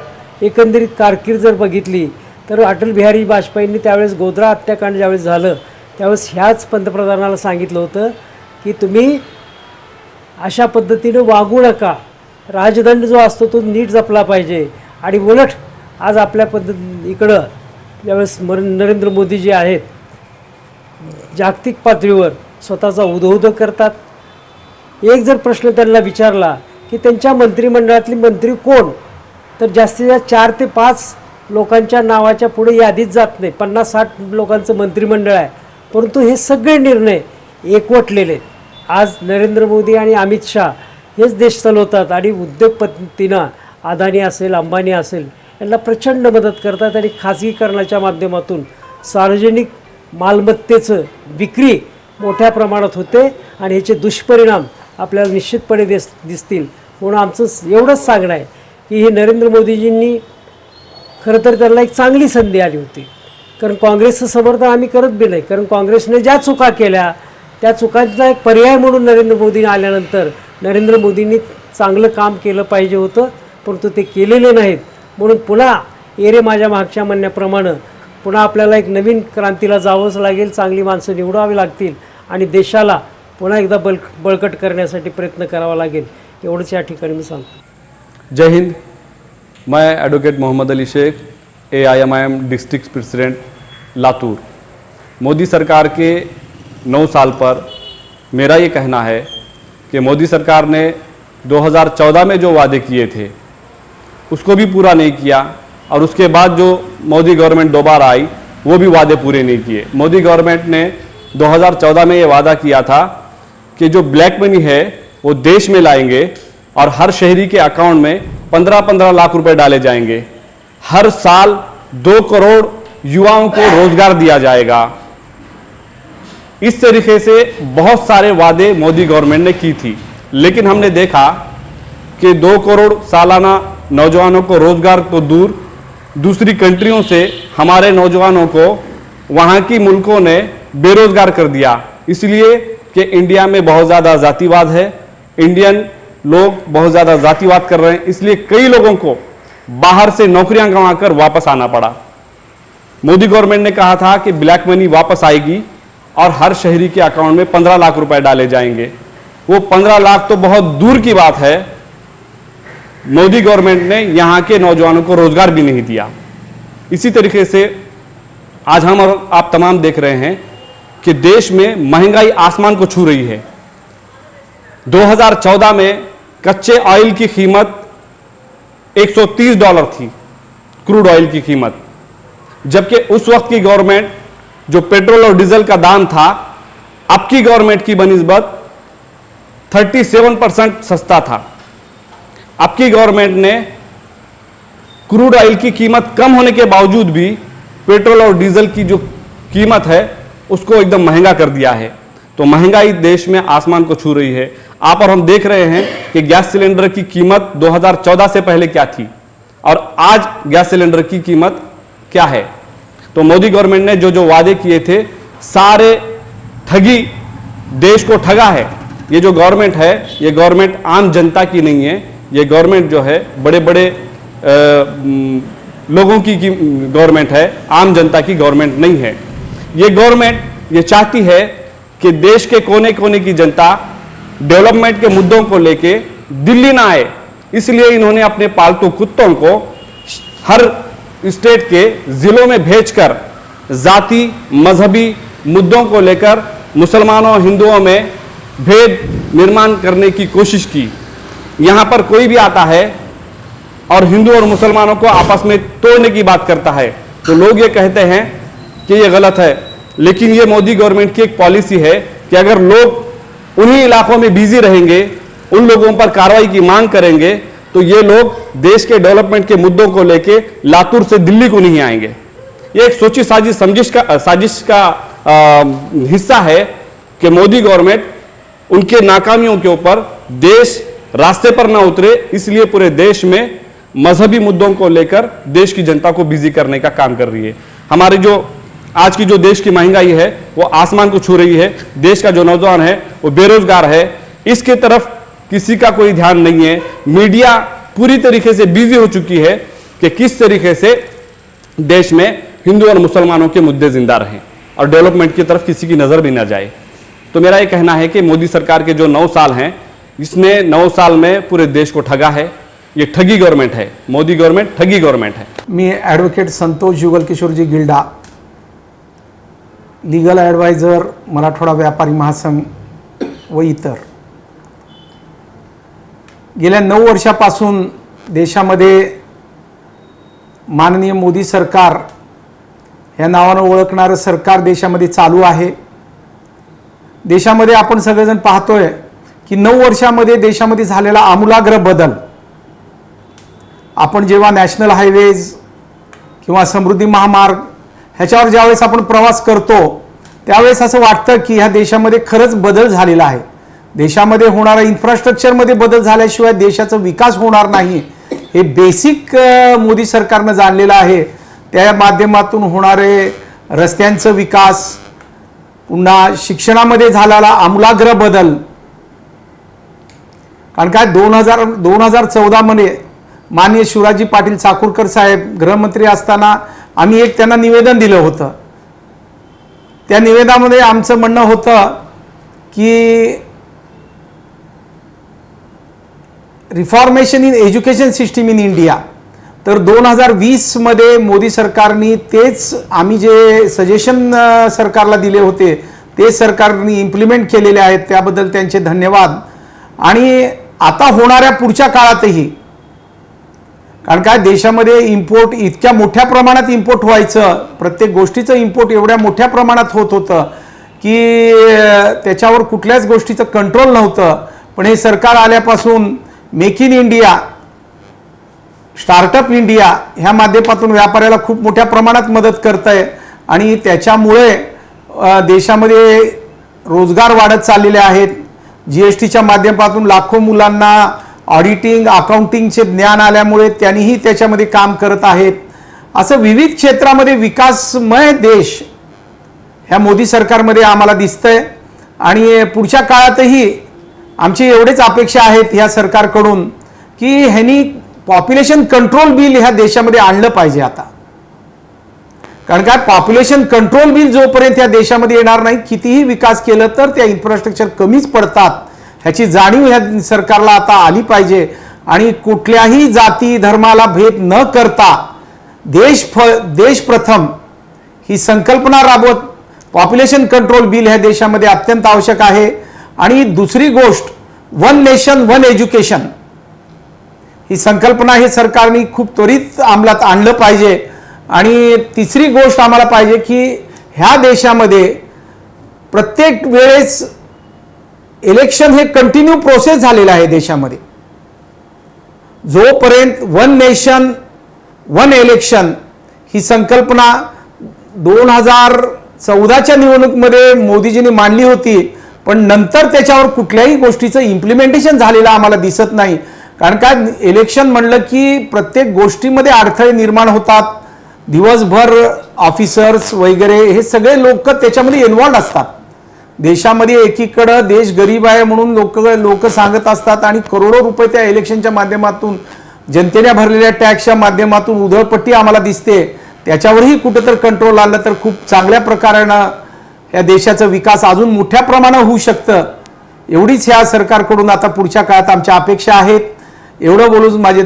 एकंदरीत कारकीर्द जर बघितली तर अटल बिहारी वाजपेयींनी त्यावेळेस गोध्रा हत्याकांड ज्यावेळेस झालं त्यावेळेस ह्याच पंतप्रधानाला सांगितलं होतं की तुम्ही अशा पद्धतीनं वागू नका, राजदंड जो असतो तो नीट जपला पाहिजे. आणि उलट आज आपल्या इकडं ज्यावेळेस नरेंद्र मोदी जे आहेत जागतिक पातळीवर स्वतःचा उदो करतात. एक जर प्रश्न त्यांना विचारला की त्यांच्या मंत्रिमंडळातली मंत्री कोण, तर जास्तीत जास्त 4 ते 5 लोकांच्या नावाच्या पुढे यादीच जात नाही. 50-60 लोकांचं मंत्रिमंडळ आहे, परंतु हे सगळे निर्णय एकवटलेले आहेत. आज नरेंद्र मोदी आणि अमित शाह हेच देश चालवतात आणि उद्योगपतींना अदानी असेल, अंबानी असेल यांना प्रचंड मदत करतात. आणि खाजगीकरणाच्या माध्यमातून सार्वजनिक मालमत्तेचं विक्री मोठ्या प्रमाणात होते आणि ह्याचे दुष्परिणाम आपल्याला निश्चितपणे दिसतील. म्हणून आमचं एवढंच सांगणं आहे की हे नरेंद्र मोदीजींनी खरं तर त्यांना एक चांगली संधी आली होती. कारण काँग्रेसचं समर्थन आम्ही करत बी नाही, कारण काँग्रेसने ज्या चुका केल्या त्या चुकांचा एक पर्याय म्हणून नरेंद्र मोदींनी आल्यानंतर नरेंद्र मोदींनी चांगलं काम केलं पाहिजे होतं, परंतु ते केलेले नाहीत. म्हणून पुन्हा एरे माझ्या मागच्या म्हणण्याप्रमाणे पुन्हा आपल्याला एक नवीन क्रांतीला जावंच लागेल, चांगली माणसं निवडावी लागतील आणि देशाला पुन्हा एकदा बळकट करण्यासाठी प्रयत्न करावा लागेल. एवढंच या ठिकाणी मी सांगतो. जय हिंद. मैं advocate Mohammad Ali Shaikh, AIMIM district president Latur. Modi सरकार के 9 साल पर मेरा ये कहना है कि मोदी सरकार ने 2014 में जो वादे किए थे उसको भी पूरा नहीं किया, और उसके बाद जो मोदी गवर्नमेंट दोबारा आई वो भी वादे पूरे नहीं किए. मोदी गवर्नमेंट ने 2014 में ये वादा किया था कि जो ब्लैक मनी है वो देश में लाएंगे और हर शहरी के अकाउंट में 15-15 लाख रुपए डाले जाएंगे. हर साल 2 करोड़ युवाओं को रोजगार दिया जाएगा. इस तरीके से बहुत सारे वादे मोदी गवर्नमेंट ने की थी, लेकिन हमने देखा कि 2 करोड़ सालाना नौजवानों को रोजगार तो दूर, दूसरी कंट्रियों से हमारे नौजवानों को वहाँ की मुल्कों ने बेरोजगार कर दिया. इसलिए कि इंडिया में बहुत ज़्यादा जातिवाद है. इंडियन लोग बहुत ज़्यादा जातिवाद कर रहे हैं, इसलिए कई लोगों को बाहर से नौकरियां गंवाकर वापस आना पड़ा। मोदी गवर्नमेंट ने कहा था कि ब्लैक मनी वापस आएगी और हर शहरी के अकाउंट में 15 लाख रुपए डाले जाएंगे। वो 15 लाख तो बहुत दूर की बात है। मोदी गवर्नमेंट ने यहाँ के नौजवानों को रोजगार भी नहीं दिया। इसी तरीके से आज हम और आप तमाम देख रहे हैं कि देश में महंगाई आसमान को छू रही है। 2014 में कच्चे ऑयल की कीमत $130 थी, क्रूड ऑयल की कीमत, जबकि उस वक्त की गवर्नमेंट जो पेट्रोल और डीजल का दाम था, अब की गवर्नमेंट की बनिस्बत 37% सस्ता था। अब की गवर्नमेंट ने क्रूड ऑयल की कीमत कम होने के बावजूद भी पेट्रोल और डीजल की जो कीमत है उसको एकदम महंगा कर दिया है। तो महंगाई देश में आसमान को छू रही है। आप और हम देख रहे हैं कि गैस सिलेंडर की कीमत 2014 से पहले क्या थी और आज गैस सिलेंडर की कीमत क्या है। तो मोदी गवर्नमेंट ने जो जो वादे किए थे, सारे ठगी, देश को ठगा है। ये जो गवर्नमेंट है, ये गवर्नमेंट आम जनता की नहीं है। ये गवर्नमेंट जो है बड़े बड़े लोगों की गवर्नमेंट है, आम जनता की गवर्नमेंट नहीं है। ये गवर्नमेंट ये चाहती है कि देश के कोने कोने की जनता डेवलपमेंट के मुद्दों को लेके दिल्ली ना आए, इसलिए इन्होंने अपने पालतू कुत्तों को हर स्टेट के जिलों में भेजकर जाति मजहबी मुद्दों को लेकर मुसलमानों हिंदुओं में भेद निर्माण करने की कोशिश की। यहां पर कोई भी आता है और हिंदू और मुसलमानों को आपस में तोड़ने की बात करता है तो लोग ये कहते हैं कि ये गलत है। लेकिन ये मोदी गवर्नमेंट की एक पॉलिसी है कि अगर लोग उन्हीं इलाकों में बिजी रहेंगे, उन लोगों पर कार्रवाई की मांग करेंगे, तो ये लोग देश के डेवलपमेंट के मुद्दों को लेके लातूर से दिल्ली को नहीं आएंगे। ये एक सोची साजिश का हिस्सा है कि मोदी गवर्नमेंट उनके नाकामियों के ऊपर देश रास्ते पर ना उतरे, इसलिए पूरे देश में मजहबी मुद्दों को लेकर देश की जनता को बिजी करने का काम कर रही है। हमारी जो आज की जो देश की महंगाई है वो आसमान को छू रही है। देश का जो नौजवान है वो बेरोजगार है, इसके तरफ किसी का कोई ध्यान नहीं है। मीडिया पूरी तरीके से बिजी हो चुकी है कि किस तरीके से देश में हिंदू और मुसलमानों के मुद्दे जिंदा रहें और डेवलपमेंट की तरफ किसी की नजर भी ना जाए। तो मेरा ये कहना है कि मोदी सरकार के जो 9 साल हैं, इसने 9 साल में पूरे देश को ठगा है। ये ठगी गवर्नमेंट है, मोदी गवर्नमेंट ठगी गवर्नमेंट है। मी ॲडव्होकेट संतोष जुगल किशोरजी गिल्डा, लीगल ॲडवायझर, मराठवाडा व्यापारी महासंघ व इतर, गेल्या 9 वर्षापासून देशामध्ये माननीय मोदी सरकार या नावानं ओळखणारं सरकार देशामध्ये चालू आहे। देशामध्ये आपण सगळेजण पाहतोय की 9 वर्षामध्ये देशामध्ये झालेला आमूलाग्र बदल, आपण जेव्हा नॅशनल हायवेज किंवा समृद्धी महामार्ग ह्याच्यावर ज्यावेळेस आपण प्रवास करतो त्यावेळेस असं वाटतं की ह्या देशामध्ये खरंच बदल झालेला आहे। देशामध्ये होणारा इन्फ्रास्ट्रक्चरमध्ये बदल झाल्याशिवाय देशाचा विकास होणार नाही, हे बेसिक मोदी सरकारनं जाणलेलं आहे। त्या माध्यमातून होणारे रस्त्यांचा विकास, पुन्हा शिक्षणामध्ये झालेला आमूलाग्र बदल, कारण काय 2014 मध्ये माननीय शिवराजी पाटील चाकूरकर साहेब गृहमंत्री असताना आम्ही एक त्यांना निवेदन दिलं होतं। त्या निवेदनामध्ये आमचं म्हणणं होतं की reformation in education system in India, तर 2020 मध्ये मोदी सरकारने तेच आम्ही जे सजेशन सरकारला दिले होते ते सरकारने इम्प्लिमेंट केलेले आहेत, त्याबद्दल त्यांचे धन्यवाद। आणि आता होणाऱ्या पुढच्या काळातही, कारण काय देशामध्ये इम्पोर्ट इतक्या मोठ्या प्रमाणात इम्पोर्ट व्हायचं, प्रत्येक गोष्टीचं इम्पोर्ट एवढ्या मोठ्या प्रमाणात होत होतं की त्याच्यावर कुठल्याच गोष्टीचं कंट्रोल नव्हतं। पण हे सरकार आल्यापासून make in India, startup India ह्या माध्यमातून व्यापाऱ्याला खूप मोठ्या प्रमाणात मदत करत आहे आणि त्याच्यामुळे देशामध्ये रोजगार वाढत चाललेले आहेत। जीएसटीच्या माध्यमातून लाखो मुलांना ऑडिटिंग अकाउंटिंगचे ज्ञान आल्यामुळे त्यांनीही त्याच्यामध्ये काम करत आहेत। असं विविध क्षेत्रामध्ये विकासमय देश ह्या मोदी सरकारमध्ये आम्हाला दिसतंय आणि पुढच्या काळातही आमची एवढीच अपेक्षा आहेत ह्या सरकारकडून की ह्यांनी पॉप्युलेशन कंट्रोल बिल ह्या देशामध्ये आणलं पाहिजे आता. कारण काय पॉप्युलेशन कंट्रोल बिल जोपर्यंत या देशामध्ये येणार नाही, कितीही विकास केलं तर त्या इन्फ्रास्ट्रक्चर कमीच पडतात ह्याची जाणीव ह्या सरकारला आता आली पाहिजे. आणि कुठल्याही जाती धर्माला भेद न करता देश प्रथम ही संकल्पना राबवत पॉप्युलेशन कंट्रोल बिल ह्या देशामध्ये अत्यंत आवश्यक आहे. आणि दुसरी गोष्ट, वन नेशन वन एज्युकेशन ही संकल्पना हे सरकारने खूप त्वरित अंमलात आणलं पाहिजे. आणि तिसरी गोष्ट आम्हाला पाहिजे की ह्या देशामध्ये प्रत्येक वेळेस इलेक्शन हे कंटिन्यू प्रोसेस झालेलं आहे देशामध्ये. जोपर्यंत वन नेशन वन इलेक्शन ही संकल्पना 2014च्या निवडणुकीमध्ये मोदीजींनी मांडली होती, पण नंतर त्याच्यावर कुठल्याही गोष्टीचं इम्प्लिमेंटेशन झालेलं आम्हाला दिसत नाही. कारण काय इलेक्शन म्हणलं की प्रत्येक गोष्टीमध्ये अडथळे निर्माण होतात. दिवसभर ऑफिसर्स वगैरे हे सगळे लोक त्याच्यामध्ये इन्व्हॉल्ड असतात. देशामध्ये एकीकडं देश गरीब आहे म्हणून लोक सांगत असतात आणि करोडो रुपये त्या इलेक्शनच्या माध्यमातून जनतेने भरलेल्या टॅक्सच्या माध्यमातून उधळपट्टी आम्हाला दिसते. त्याच्यावरही कुठेतरी कंट्रोल आलं तर खूप चांगल्या प्रकारानं या देशाचा विकास अजून मोठ्या प्रमाणावर होऊ शकतं. एवढीच ह्या सरकारकडून आता पुढच्या काळात आमच्या अपेक्षा आहेत. एवढं बोलून माझे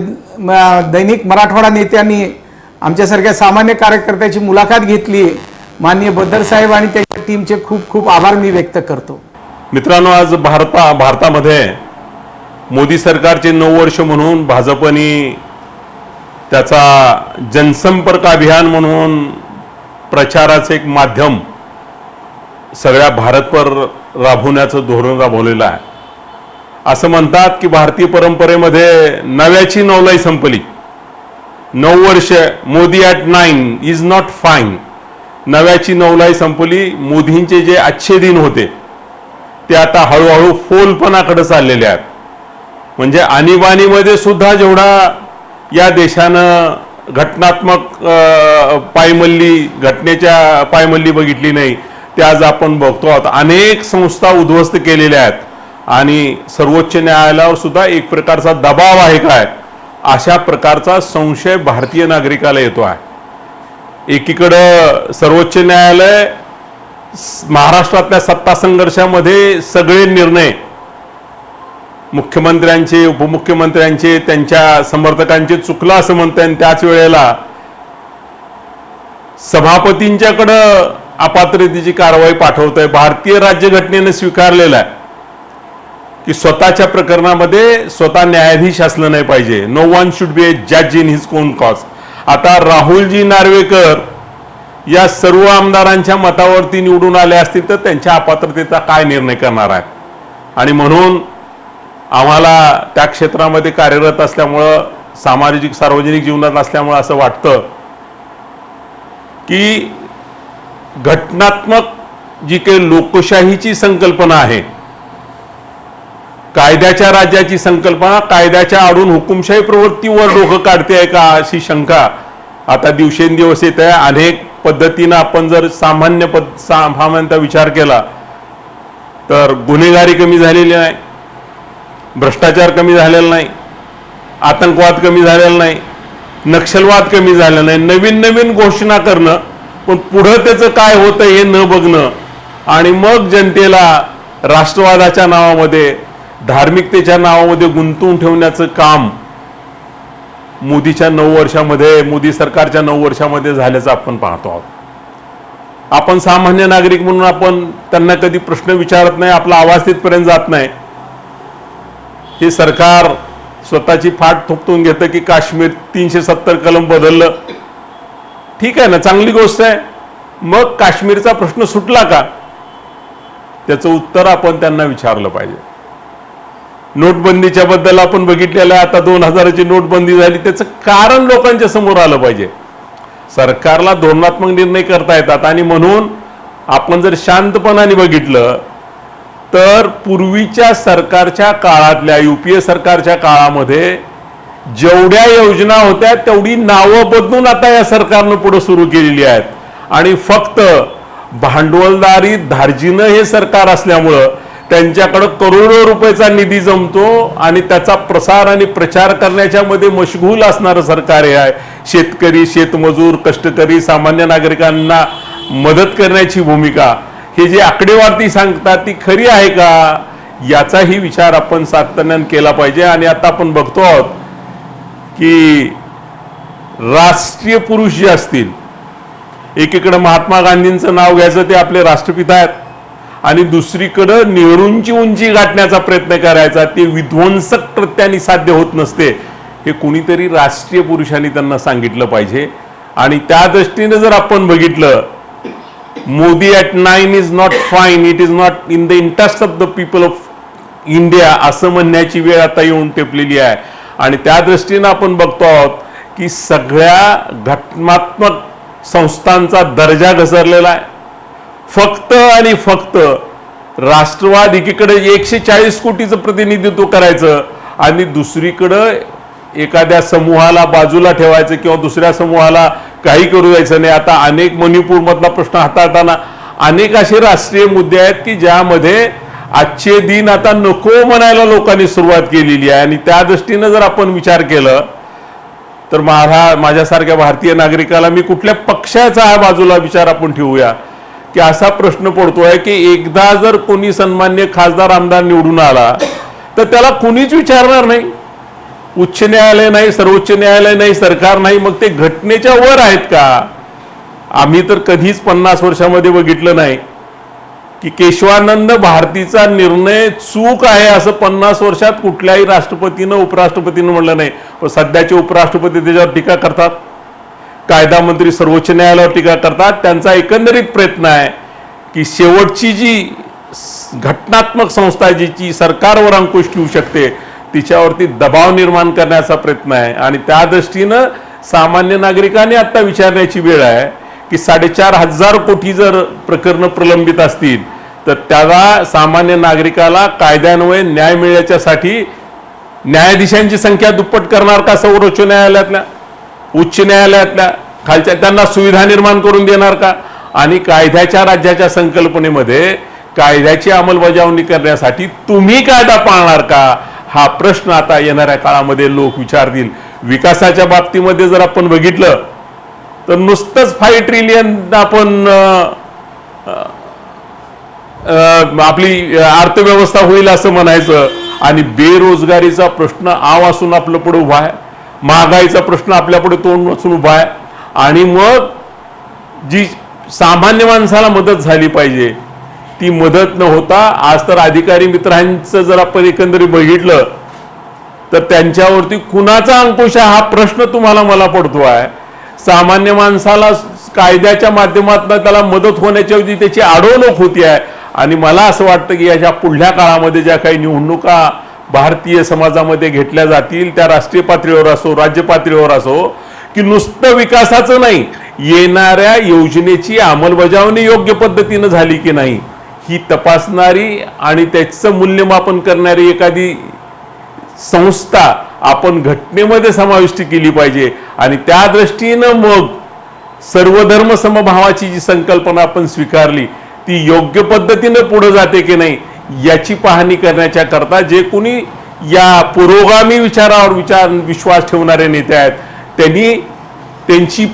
दैनिक मराठवाडा नेत्यांनी आमच्यासारख्या सामान्य कार्यकर्त्याची मुलाखत घेतली. माननीय बद्दर साहेब आणि त्यांच्या टीमचे खूप खूप आभार मी व्यक्त करतो. मित्रांनो, आज भारतामध्ये मोदी सरकारचे 9 वर्ष म्हणून भाजपने त्याचा जनसंपर्क अभियान म्हणून प्रचाराचं एक माध्यम सगळ्या भारतभर राबवण्याचं धोरण राबवलेलं आहे. असं म्हणतात की भारतीय परंपरेमध्ये नव्याची नवलाई संपली. 9 वर्ष Modi at 9 is not fine. नव्याची नवलाई संपली. मोदींचे जे अच्छे दिन होते ते आता हळूहळू फोलपणाकडे चाललेले आहेत. म्हणजे आणीबाणीमध्ये सुद्धा जेवढा या देशानं घटनात्मक घटनेच्या पायमल्ली बघितली नाही ते आज आपण बघतो आहोत. अनेक संस्था उद्ध्वस्त केलेल्या आहेत आणि सर्वोच्च न्यायालयावर सुद्धा एक प्रकारचा दबाव आहे काय अशा प्रकारचा संशय भारतीय नागरिकाला येतो आहे. एकीकडं सर्वोच्च न्यायालय महाराष्ट्रातल्या सत्ता संघर्षामध्ये सगळे निर्णय मुख्यमंत्र्यांचे उपमुख्यमंत्र्यांचे त्यांच्या समर्थकांचे चुकला असं म्हणताय आणि त्याच वेळेला सभापतींच्याकडं अपात्रतेची कारवाई पाठवतंय. भारतीय राज्यघटनेनं स्वीकारलेलं आहे की स्वतःच्या प्रकरणामध्ये स्वतः न्यायाधीश असलं नाही पाहिजे. नो वन शुड बी ए जज इन हिज ओन कॉज. आता राहुलजी नार्वेकर या सर्व आमदारांच्या मतावरती निवडून आले असतील तर त्यांच्या अपात्रतेचा काय निर्णय करणार आहेत. आणि म्हणून आम्हाला त्या क्षेत्रामध्ये कार्यरत असल्यामुळं सार्वजनिक जीवनात असल्यामुळं असं वाटतं की घटनात्मक जी काही लोकशाहीची संकल्पना आहे, कायद्याच्या राज्याची संकल्पना कायद्याच्या आडून हुकुमशाही प्रवृत्तीवर डोकं काढते आहे का अशी शंका आता दिवसेंदिवस येत आहे. अनेक पद्धतीनं आपण जर सामान्यतः विचार केला तर गुन्हेगारी कमी झालेली नाही, भ्रष्टाचार कमी झालेला नाही, आतंकवाद कमी झालेला नाही, नक्षलवाद कमी झालेला नाही. नवीन घोषणा करणं पण पुढं त्याचं काय होतं हे न बघणं आणि मग जनतेला राष्ट्रवादाच्या नावामध्ये धार्मिकतेच्या नावामध्ये गुंतवून ठेवण्याचं काम मोदीच्या 9 वर्षामध्ये मोदी सरकारच्या 9 वर्षामध्ये झाल्याचं आपण पाहतो आहोत. आपण सामान्य नागरिक म्हणून आपण त्यांना कधी प्रश्न विचारत नाही, आपला आवाज तिथपर्यंत जात नाही. हे सरकार स्वतःची फाट थोपटून घेतं की काश्मीर 370 कलम बदललं. ठीक आहे ना, चांगली गोष्ट आहे. मग काश्मीरचा प्रश्न सुटला का त्याचं उत्तर आपण त्यांना विचारलं पाहिजे. नोटबंदीच्या बद्दल आपण बघितलेलं आहे. आता 2000ची नोटबंदी झाली, त्याचं कारण लोकांच्या समोर आलं पाहिजे. सरकारला धोरणात्मक निर्णय करता येतात आणि म्हणून आपण जर शांतपणाने बघितलं तर पूर्वीच्या सरकारच्या काळातल्या UPA सरकारच्या काळामध्ये जेवढ्या योजना होत्या तेवढी नावं बदलून आता या सरकारनं पुढे सुरू केलेली आहेत आणि फक्त भांडवलदारी धार्जिनं हे सरकार असल्यामुळं त्यांच्याकडं करोडो रुपयाचा निधी जमतो आणि त्याचा प्रसार आणि प्रचार करण्याच्या मध्ये मशगूल असणारं सरकार हे आहे. शेतकरी, शेतमजूर, कष्टकरी, सामान्य नागरिकांना मदत करण्याची भूमिका, हे जे आकडेवारी सांगतात ती खरी आहे का, याचाही विचार आपण सातत्याने केला पाहिजे. आणि आता आपण बघतो आहोत की राष्ट्रीय पुरुष जे असतील, एकीकडे महात्मा गांधींचं नाव घ्यायचं, ते आपले राष्ट्रपिता आहेत, आणि दुसरीकडं नेहरूंची उंची गाठण्याचा प्रयत्न करायचा, ते विध्वंसक कृत्याने साध्य होत नसते, हे कुणीतरी राष्ट्रीय पुरुषांनी त्यांना सांगितलं पाहिजे. आणि त्या दृष्टीने जर आपण बघितलं, Modi at 9 is not fine, it is not in the interest of the people of India, असं म्हणण्याची वेळ आता येऊन टेपलेली आहे. आणि त्या दृष्टीनं आपण बघतो आहोत की सगळ्या घटनात्मक संस्थांचा दर्जा घसरलेला आहे. फक्त आणि फक्त राष्ट्रवाद एकीकडे 140 कोटीचं प्रतिनिधित्व करायचं आणि दुसरीकडं एखाद्या समूहाला बाजूला ठेवायचं किंवा दुसऱ्या समूहाला काही करू द्यायचं नाही. आता अनेक मणिपूरमधला प्रश्न हाताळताना अनेक असे राष्ट्रीय मुद्दे आहेत की ज्यामध्ये आजचे दिन आता नको म्हणायला लोकांनी सुरुवात केलेली आहे. आणि त्या दृष्टीनं जर आपण विचार केलं तर माझ्यासारख्या भारतीय नागरिकाला, मी कुठल्या पक्षाचा हा बाजूला विचार आपण ठेवूया, की असा प्रश्न पडतोय की एकदा जर कोणी सन्मान्य खासदार आमदार निवडून आला तर त्याला कुणीच विचारणार नाही. उच्च न्यायालय नाही, सर्वोच्च न्यायालय नाही, सरकार नाही, मग ते घटनेच्या वर आहेत का? आम्ही तर कधीच 50 वर्षामध्ये बघितलं नाही की केशवानंद भारतीचा निर्णय चूक आहे असं 50 वर्षात कुठल्याही राष्ट्रपतीनं उपराष्ट्रपतीनं म्हणलं नाही. पण सध्याचे उपराष्ट्रपती त्याच्यावर टीका करतात, कायदा मंत्री सर्वोच्च न्यायालयावर टीका करतात. त्यांचा एकंदरीत प्रयत्न आहे की शेवटची जी घटनात्मक संस्था जिची सरकारवर अंकुश ठेवू शकते तिच्यावरती दबाव निर्माण करण्याचा प्रयत्न आहे. आणि त्या दृष्टीनं सामान्य नागरिकांनी आता विचारण्याची वेळ आहे की 4,500 कोटी जर प्रकरणं प्रलंबित असतील तर त्याला सामान्य नागरिकाला कायद्यान्वये न्याय मिळण्याच्यासाठी न्यायाधीशांची संख्या दुप्पट करणार का? सर्वोच्च न्यायालयातल्या, उच्च न्यायालयातल्या खालच्या त्यांना सुविधा निर्माण करून देणार का? आणि कायद्याच्या राज्याच्या संकल्पनेमध्ये कायद्याची अंमलबजावणी करण्यासाठी तुम्ही कायदा पाळणार का? हा प्रश्न आता येणाऱ्या काळामध्ये लोक विचारतील. विकासाच्या बाबतीमध्ये जर आपण बघितलं तर नुसतंच 5 ट्रिलियन आपण आपली अर्थव्यवस्था होईल असं म्हणायचं, आणि बेरोजगारीचा प्रश्न आव असून आपलं पुढे उभा आहे, महागाईचा प्रश्न आपल्यापुढे तोंड वाचून उभा आहे. आणि मग जी सामान्य माणसाला मदत झाली पाहिजे ती मदत न होता आज तर अधिकारी मित्रांचं जर आपण एकंदरीत बघितलं तर त्यांच्यावरती कुणाचा अंकुश आहे हा प्रश्न तुम्हाला मला पडतो आहे. सामान्य माणसाला कायद्याच्या माध्यमातून त्याला मदत होण्याच्या ऐवजी त्याची अडवणूक होती आहे. आणि मला असं वाटतं की याच्या पुढल्या काळामध्ये ज्या काही निवडणुका भारतीय समाजामध्ये घेतल्या जातील त्या राष्ट्रीय पातळीवर असो, राज्य पातळीवर असो, की नुसतं विकासाचं नाही, येणाऱ्या योजनेची अंमलबजावणी योग्य पद्धतीनं झाली की नाही ही तपासणारी आणि त्याचं मूल्यमापन करणारी एखादी संस्था आपण घटनेमध्ये समाविष्ट केली पाहिजे. आणि त्या दृष्टीनं मग सर्वधर्म समभावाची जी संकल्पना आपण स्वीकारली ती योग्य पद्धतीनं पुढे जाते की नाही याची पाहणी करण्याच्या करता जे कोणी या पुरोगामी विचारावर विश्वास ठेवणारे नेते आहेत त्यांनी त्यांची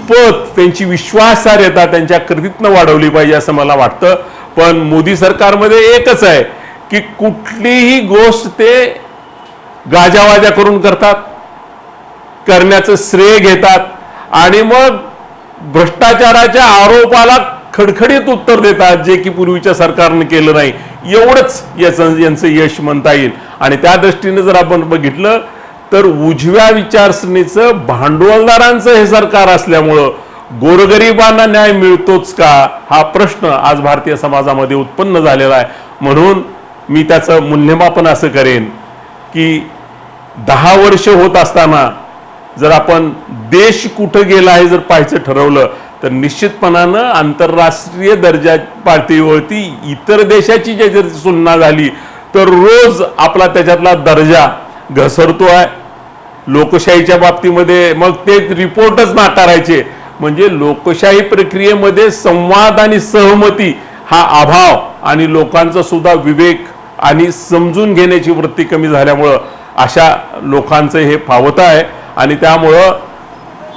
त्यांची विश्वासार्हता त्यांच्या कृतीतनं वाढवली पाहिजे असं मला वाटतं. पण मोदी सरकारमध्ये एकच आहे की कुठलीही गोष्ट ते गाजावाजा करून करतात, करण्याचं श्रेय घेतात आणि मग भ्रष्टाचाराच्या आरोपाला खडखडीत उत्तर देतात, जे की पूर्वीच्या सरकारने केलं नाही. एवढंच यांचं यश म्हणता येईल. आणि त्या दृष्टीने जर आपण बघितलं तर उजव्या विचारसरणीचं भांडवलदारांचं हे सरकार असल्यामुळं गोरगरिबांना न्याय मिळतोच का हा प्रश्न आज भारतीय समाजामध्ये उत्पन्न झालेला आहे. म्हणून मी त्याचं मूल्यमापन असं करेन की 10 वर्ष होत असताना जर आपण देश कुठं गेला आहे जर पाहायचं ठरवलं तर निश्चितपणानं आंतरराष्ट्रीय दर्जा पातळीवरती इतर देशाची जर तुलना झाली तर रोज आपला त्याच्यातला दर्जा घसरतो आहे. लोकशाहीच्या बाबतीमध्ये मग ते रिपोर्टच नाकारायचे. म्हणजे लोकशाही प्रक्रियेमध्ये संवाद आणि सहमती हा अभाव आणि लोकांचा सुद्धा विवेक आणि समजून घेण्याची वृत्ती कमी झाल्यामुळं अशा लोकांचं हे फावतं आहे आणि त्यामुळं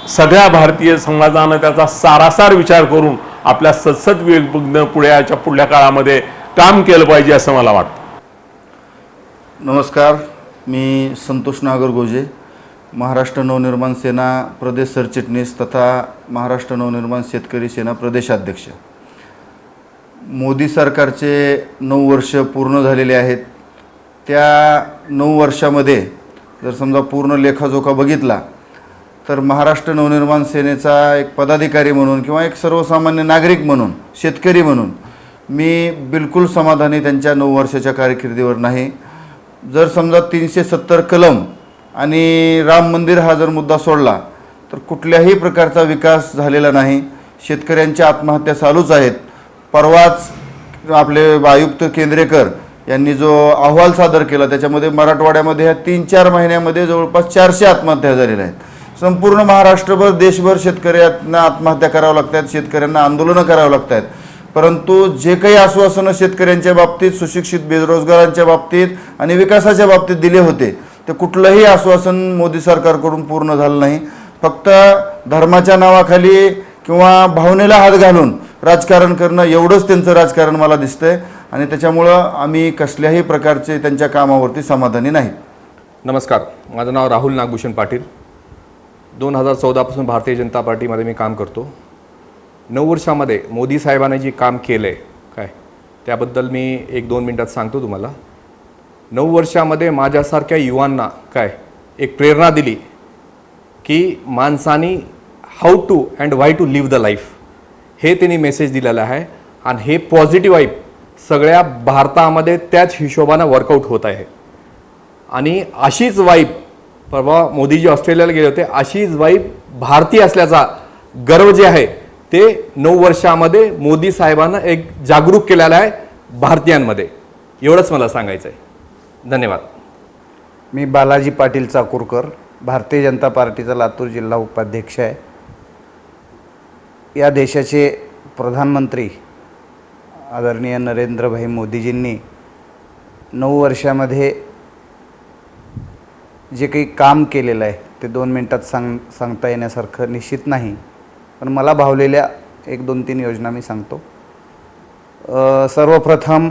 सगळ्या भारतीय समाजानं त्याचा सारासार विचार करून आपल्या सतत वेगवेगळ्या पुढल्या काळामध्ये काम केलं पाहिजे असं मला वाटतं. नमस्कार, मी संतोष नागर गोजे, महाराष्ट्र नवनिर्माण सेना प्रदेश सरचिटणीस तथा महाराष्ट्र नवनिर्माण शेतकरी सेना प्रदेशाध्यक्ष. मोदी सरकारचे 9 वर्ष पूर्ण झालेले आहेत. त्या 9 वर्षामध्ये जर समजा पूर्ण लेखाजोखा बघितला तर महाराष्ट्र नवनिर्माण सेनेचा एक पदाधिकारी म्हणून किंवा एक सर्वसामान्य नागरिक म्हणून, शेतकरी म्हणून मी बिलकुल समाधानी त्यांच्या 9 वर्षाच्या कारकिर्दीवर नाही. जर समजा 370 कलम आणि राम मंदिर हा जर मुद्दा सोडला तर कुठल्याही प्रकारचा विकास झालेला नाही. शेतकऱ्यांच्या आत्महत्या चालूच आहेत. परवाच आपले आयुक्त केंद्रेकर यांनी जो अहवाल सादर केला त्याच्यामध्ये मराठवाड्यामध्ये ह्या 3-4 महिन्यामध्ये जवळपास 400 आत्महत्या झालेल्या आहेत. संपूर्ण महाराष्ट्रभर देशभर शेतकऱ्यांना आत्महत्या कराव्या लागतात, शेतकऱ्यांना आंदोलनं करावं लागत आहेत. परंतु जे काही आश्वासनं शेतकऱ्यांच्या बाबतीत, सुशिक्षित बेरोजगारांच्या बाबतीत आणि विकासाच्या बाबतीत दिले होते ते कुठलंही आश्वासन मोदी सरकारकडून पूर्ण झालं नाही. फक्त धर्माच्या नावाखाली किंवा भावनेला हात घालून राजकारण करणं एवढंच त्यांचं राजकारण मला दिसतंय आणि त्याच्यामुळं आम्ही कसल्याही प्रकारचे त्यांच्या कामावरती समाधानी नाही. नमस्कार, माझं नाव राहुल नागभूषण पाटील. 2014 पासून भारतीय जनता पार्टीमध्ये मी काम करतो. 9 वर्षामध्ये मोदी साहेबांनी जे काम केलं आहे काय त्याबद्दल मी 1-2 मिनटात सांगतो तुम्हाला. 9 वर्षामध्ये माझ्यासारख्या युवांना काय एक प्रेरणा दिली की माणसानी how to and why to live the life हे त्यांनी मेसेज दिलेलं आहे आणि हे पॉझिटिव्ह वाईब सगळ्या भारतामध्ये त्याच हिशोबानं वर्कआउट होत आहे. आणि अशीच वाईब परवा मोदीजी ऑस्ट्रेलियाला गेले होते, अशीच वाईब भारतीय असल्याचा गर्व जे आहे ते 9 वर्षामध्ये मोदी साहेबांना एक जागरूक केलेला आहे भारतीयांमध्ये. एवढंच मला सांगायचं आहे. धन्यवाद. मी बालाजी पाटील चाकूरकर, भारतीय जनता पार्टीचा लातूर जिल्हा उपाध्यक्ष आहे. या देशाचे प्रधानमंत्री आदरणीय नरेंद्रभाई मोदीजींनी 9 वर्षामध्ये जे काही काम केलेलं आहे ते 2 मिनटात सांगता येण्यासारखं निश्चित नाही, पण मला भावलेल्या 1-2-3 योजना मी सांगतो. सर्वप्रथम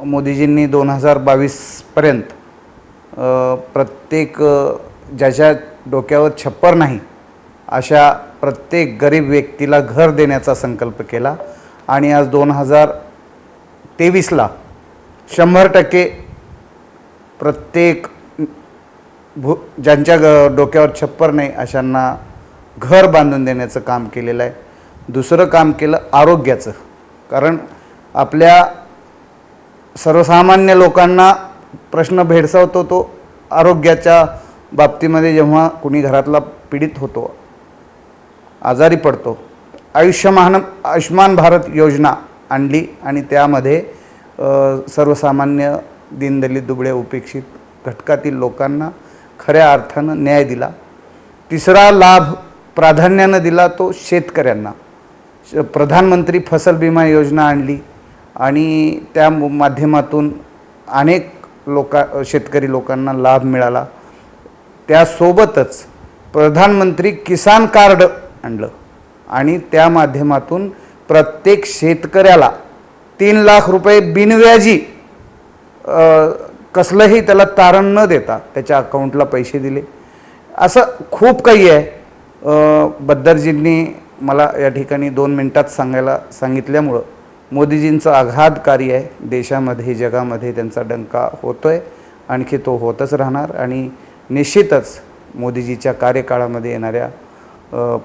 मोदीजींनी 2022पर्यंत प्रत्येक ज्याच्या डोक्यावर छप्पर नाही अशा प्रत्येक गरीब व्यक्तीला घर देण्याचा संकल्प केला आणि आज 2023ला 100% प्रत्येक ज्यांच्या डोक्यावर छप्पर नाही अशांना घर बांधून देण्याचं काम केलेलं आहे. दुसरं काम केलं आरोग्याचं, कारण आपल्या सर्वसामान्य लोकांना प्रश्न भेडसावतो तो आरोग्याच्या बाबतीमध्ये. जेव्हा कुणी घरातला पीडित होतो, आजारी पडतो, आयुष्यमान भारत योजना आणली आणि त्यामध्ये सर्वसामान्य दीनदलित दुबळे उपेक्षित घटकातील लोकांना खऱ्या अर्थानं न्याय दिला. तिसरा लाभ प्राधान्यानं दिला तो शेतकऱ्यांना. प्रधानमंत्री फसल विमा योजना आणली आणि त्या माध्यमातून अनेक शेतकरी लोकांना लाभ मिळाला. त्यासोबतच प्रधानमंत्री किसान कार्ड आणलं आणि त्या माध्यमातून प्रत्येक शेतकऱ्याला 3 लाख रुपये बिनव्याजी कसलंही त्याला तारण न देता त्याच्या अकाउंटला पैसे दिले. असं खूप काही आहे. बद्दरजींनी मला या ठिकाणी 2 मिनटात सांगायला सांगितल्यामुळं मोदीजींचं आघात कार्य आहे. देशामध्ये जगामध्ये त्यांचा डंका होतो आहे, आणखी तो होतच राहणार आणि निश्चितच मोदीजीच्या कार्यकाळामध्ये येणाऱ्या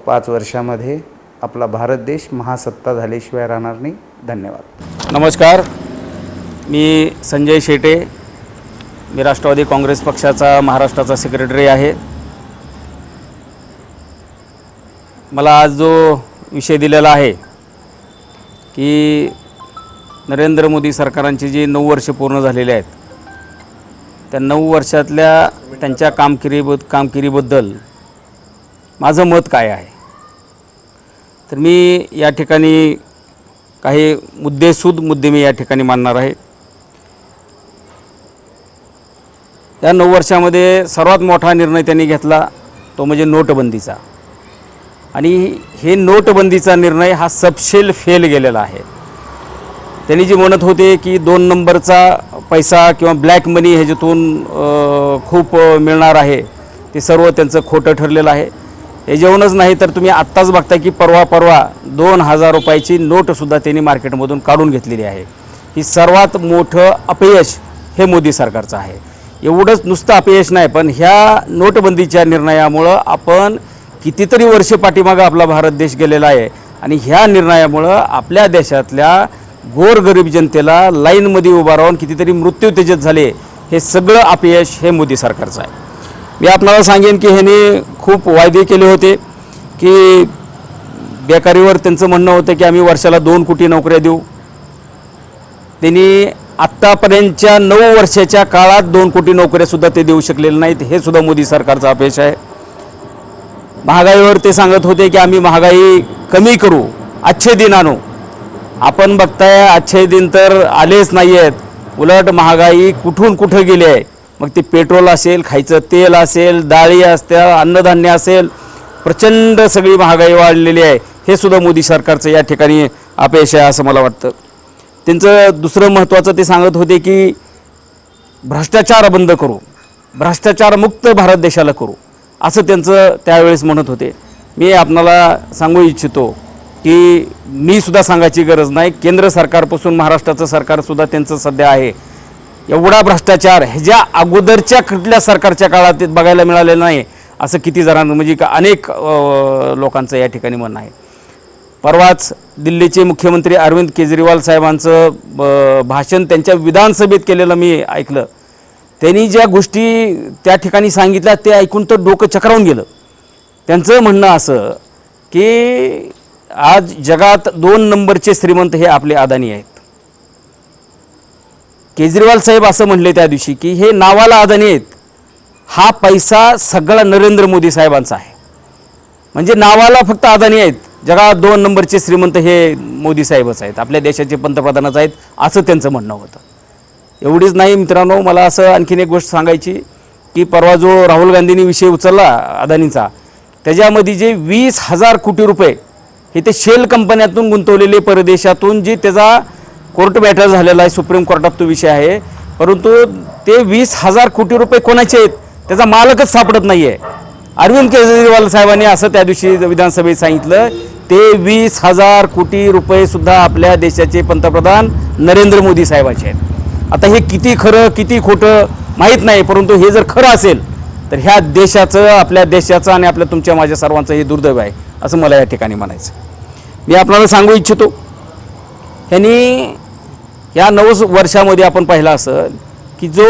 5 वर्षामध्ये आपला भारत देश महासत्ता झाल्याशिवाय राहणार नाही. धन्यवाद. नमस्कार, मी संजय शेटे, मी राष्ट्रवादी काँग्रेस पक्षाचा महाराष्ट्राचा सेक्रेटरी आहे. मला आज जो विषय दिलेला आहे की नरेंद्र मोदी सरकारांची जी 9 वर्ष पूर्ण झालेली आहेत त्या 9 वर्षातल्या त्यांच्या कामगिरीबद्दल माझं मत काय आहे, तर मी या ठिकाणी काही मुद्दे मी या ठिकाणी मांडणार आहे. या 9 वर्षामध्ये सर्वात मोठा निर्णय त्यांनी घेतला तो म्हणजे नोटबंदीचा. आणि हे नोटबंदीचा निर्णय हा सबशेल फेल गेलेला आहे. त्यांनी जे म्हणत होते की 2 नंबरचा पैसा किंवा ब्लॅक मनी ह्याच्यातून खूप मिळणार आहे, ते सर्व त्यांचं खोटं ठरलेलं आहे. हे जेवणच नाही तर तुम्ही आत्ताच बघता की परवा 2000 रुपयाची नोटसुद्धा त्यांनी मार्केटमधून काढून घेतलेली आहे. ही सर्वात मोठं अपयश हे मोदी सरकारचं आहे. एवढंच नुसतं अपयश नाही, पण ह्या नोटबंदीच्या निर्णयामुळं आपण कितीतरी वर्ष पाठीमागं आपला भारत देश गेलेला आहे. आणि ह्या निर्णयामुळं आपल्या देशातल्या गोरगरीब जनतेला लाईनमध्ये उभा राहून कितीतरी मृत्यू त्याच्यात झाले. हे सगळं अपयश हे मोदी सरकारचं आहे. मी आपल्याला सांगेन की ह्याने खूप वायदे केले होते की बेकारीवर त्यांचं म्हणणं होतं की आम्ही वर्षाला 2 कोटी नोकऱ्या देऊ. त्यांनी आत्तापर्यंतच्या 9 वर्षाच्या काळात 2 कोटी नोकऱ्यासुद्धा ते देऊ शकलेले नाहीत. हे सुद्धा मोदी सरकारचं अपयश आहे. महागाईवर ते सांगत होते की आम्ही महागाई कमी करू, अच्छे दिन आणू. आपण बघताय अच्छे दिन तर आलेच नाही आहेत. उलट महागाई कुठून कुठं गेली आहे. मग ते पेट्रोल असेल, खायचं तेल असेल, डाळी असतील, अन्नधान्य असेल, प्रचंड सगळी महागाई वाढलेली आहे. हे सुद्धा मोदी सरकारचं या ठिकाणी अपयश आहे असं मला वाटतं. त्यांचं दुसरं महत्त्वाचं ते सांगत होते की भ्रष्टाचार बंद करू, भ्रष्टाचारमुक्त भारत देशाला करू, असं त्यांचं त्यावेळेस म्हणत होते. मी आपणाला सांगू इच्छितो की मी सुद्धा सांगायची गरज नाही, केंद्र सरकारपासून महाराष्ट्राचं सरकारसुद्धा त्यांचं सध्या आहे. एवढा भ्रष्टाचार ह्याच्या अगोदरच्या कुठल्या सरकारच्या काळात बघायला मिळालेलं नाही असं किती जणांना म्हणजे अनेक लोकांचं या ठिकाणी म्हणणं आहे. परवाच दिल्लीचे मुख्यमंत्री अरविंद केजरीवाल साहेबांचं भाषण त्यांच्या विधानसभेत केलेलं मी ऐकलं. त्यांनी ज्या गोष्टी त्या ठिकाणी सांगितल्या ते ऐकून तर डोकं चक्रावून गेलं. त्यांचं म्हणणं असं की आज जगात 2 नंबरचे श्रीमंत हे आपले अदानी आहेत. केजरीवाल साहेब असं म्हणले त्या दिवशी की हे नावाला अदानी आहेत, हा पैसा सगळा नरेंद्र मोदी साहेबांचा आहे. म्हणजे नावाला फक्त अदानी आहेत, जगात 2 नंबरचे श्रीमंत हे मोदी साहेबच आहेत, आपल्या देशाचे पंतप्रधानच आहेत असं त्यांचं म्हणणं होतं. एवढीच नाही मित्रांनो, मला असं आणखीन एक गोष्ट सांगायची की परवा जो राहुल गांधींनी विषय उचलला अदानीचा, त्याच्यामध्ये जे 20,000 कोटी रुपये हे ते शेल कंपन्यातून गुंतवलेले परदेशातून जी त्याचा कोर्ट मॅटर झालेला आहे, सुप्रीम कोर्टात तो विषय आहे, परंतु ते 20,000 कोटी रुपये कोणाचे आहेत त्याचा मालकच सापडत नाही आहे. अरविंद केजरीवाल साहेबांनी असं त्या दिवशी विधानसभेत सांगितलं, ते 20,000 कोटी रुपयेसुद्धा आपल्या देशाचे पंतप्रधान नरेंद्र मोदी साहेबांचे आहेत. आता हे किती खरं किती खोटं माहीत नाही, परंतु हे जर खरं असेल तर ह्या देशाचं, आपल्या देशाचं आणि आपल्या तुमच्या माझ्या सर्वांचं हे दुर्दैव आहे असं मला या ठिकाणी म्हणायचं. मी आपल्याला सांगू इच्छितो, ह्यांनी या 9 वर्षामध्ये आपण पाहिलं असेल की जो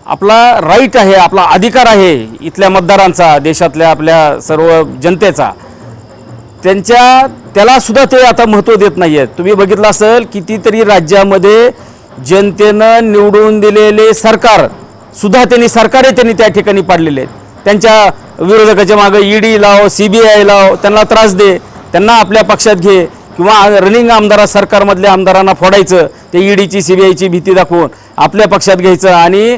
आपला राईट आहे, आपला अधिकार आहे इथल्या मतदारांचा, देशातल्या आपल्या सर्व जनतेचा, त्यालासुद्धा ते आता महत्त्व देत नाही आहेत. तुम्ही बघितलं असेल कितीतरी राज्यामध्ये जनतेनं निवडून दिलेले सरकार सुद्धा त्यांनी त्या ठिकाणी पाडलेले आहेत. त्यांच्या विरोधकाच्या मागं ED लाव, CBI लाव, त्यांना त्रास दे, त्यांना आपल्या पक्षात घे, किंवा रनिंग आमदार सरकारमधल्या आमदारांना फोडायचं, ते EDची CBIची भीती दाखवून आपल्या पक्षात घ्यायचं. आणि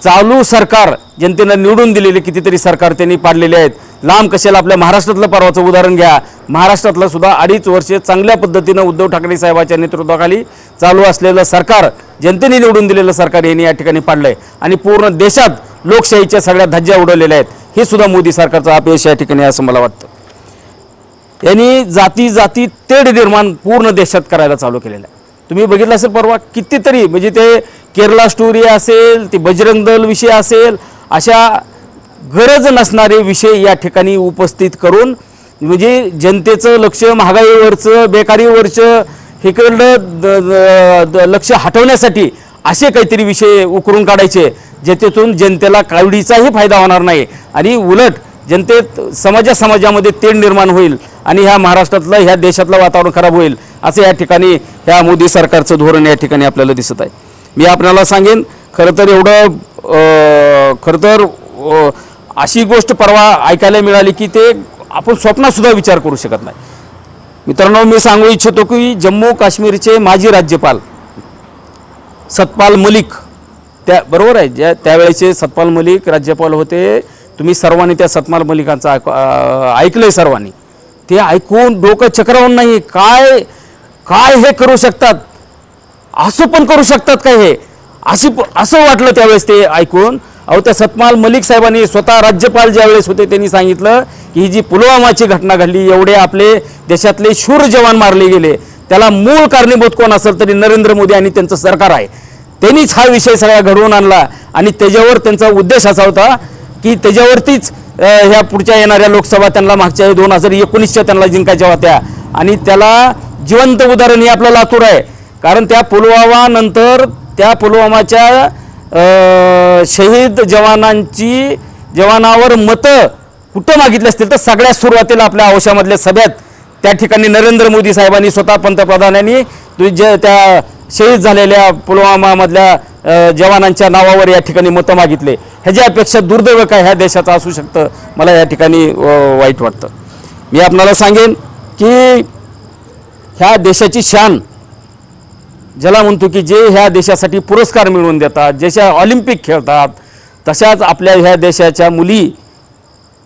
चालू सरकार, जनतेनं निवडून दिलेले कितीतरी सरकार त्यांनी पाडलेले आहेत. लांब कशाला, आपल्या महाराष्ट्रातलं परवाचं उदाहरण घ्या. महाराष्ट्रातलं सुद्धा 2.5 वर्षे चांगल्या पद्धतीनं उद्धव ठाकरे साहेबांच्या नेतृत्वाखाली चालू असलेलं सरकार, जनतेने निवडून दिलेलं सरकार यांनी या ठिकाणी पाडलं आहे. आणि पूर्ण देशात लोकशाहीच्या सगळ्या धज्ज्या उडवलेल्या आहेत. हे सुद्धा मोदी सरकारचं अपयश या ठिकाणी असं मला वाटतं. यांनी जाती तेढ निर्माण पूर्ण देशात करायला चालू केलेलं आहे. तुम्ही बघितलं असेल परवा कितीतरी, म्हणजे ते केरला स्टोरी असेल, ते बजरंग दल विषय असेल, अशा गरज नसणारे विषय या ठिकाणी उपस्थित करून म्हणजे जनतेचं लक्ष महागाईवरचं, बेकारीवरचं हेकडं लक्ष हटवण्यासाठी असे काहीतरी विषय उकरून काढायचे, ज्याच्यातून जनतेला कावडीचाही फायदा होणार नाही आणि उलट जनतेत समाजामध्ये तेढ निर्माण होईल आणि ह्या महाराष्ट्रातलं, ह्या देशातलं वातावरण खराब होईल असं या ठिकाणी ह्या मोदी सरकारचं धोरण या ठिकाणी आपल्याला दिसत आहे. मी आपल्याला सांगेन, खरं तर अशी गोष्ट परवा ऐकायला मिळाली की ते आपण स्वप्नातसुद्धा विचार करू शकत नाही. मित्रांनो, मी सांगू इच्छितो की जम्मू काश्मीरचे माजी राज्यपाल सतपाल मलिक त्या बरोबर आहे, ज्या त्यावेळेचे सतपाल मलिक राज्यपाल होते, तुम्ही सर्वांनी त्या सतपाल मलिकांचं ऐकलंय सर्वांनी. ते ऐकून डोकं चक्रावून नाही, काय काय हे करू शकतात, असं पण करू शकतात काय हे, असं वाटलं त्यावेळेस ते ऐकून. अहो त्या सतपाल मलिक साहेबांनी स्वतः राज्यपाल ज्यावेळेस होते त्यांनी सांगितलं की ही जी पुलवामाची घटना घडली, एवढे आपले देशातले शूर जवान मारले गेले, त्याला मूळ कारणीभूत कोण असेल तरी नरेंद्र मोदी आणि त्यांचं सरकार आहे. त्यांनीच हा विषय सगळा घडवून आणला आणि त्याच्यावर त्यांचा उद्देश असा होता की त्याच्यावरतीच ह्या पुढच्या येणाऱ्या लोकसभा त्यांना मागच्या 2019च्या त्यांना जिंकायच्या होत्या. आणि त्याला जिवंत उदाहरण हे आपलं लातूर आहे. कारण त्या पुलवामा नंतर त्या पुलवामाच्या शहीद जवानावर मतं कुठं मागितले असतील तर सगळ्यात सुरुवातीला आपल्या औशामधल्या सभ्यात त्या ठिकाणी नरेंद्र मोदी साहेबांनी स्वतः पंतप्रधानांनी त्या शहीद झालेल्या पुलवामामधल्या जवानांच्या नावावर या ठिकाणी मतं मागितले. ह्याच्यापेक्षा दुर्दैव काय ह्या देशाचं असू शकतं, मला या ठिकाणी वाईट वाटतं. मी आपणाला सांगेन की ह्या देशाची शान ज्याला म्हणतो की जे ह्या देशासाठी पुरस्कार मिळवून देतात, जशा ऑलिम्पिक खेळतात, तशाच आपल्या ह्या देशाच्या मुली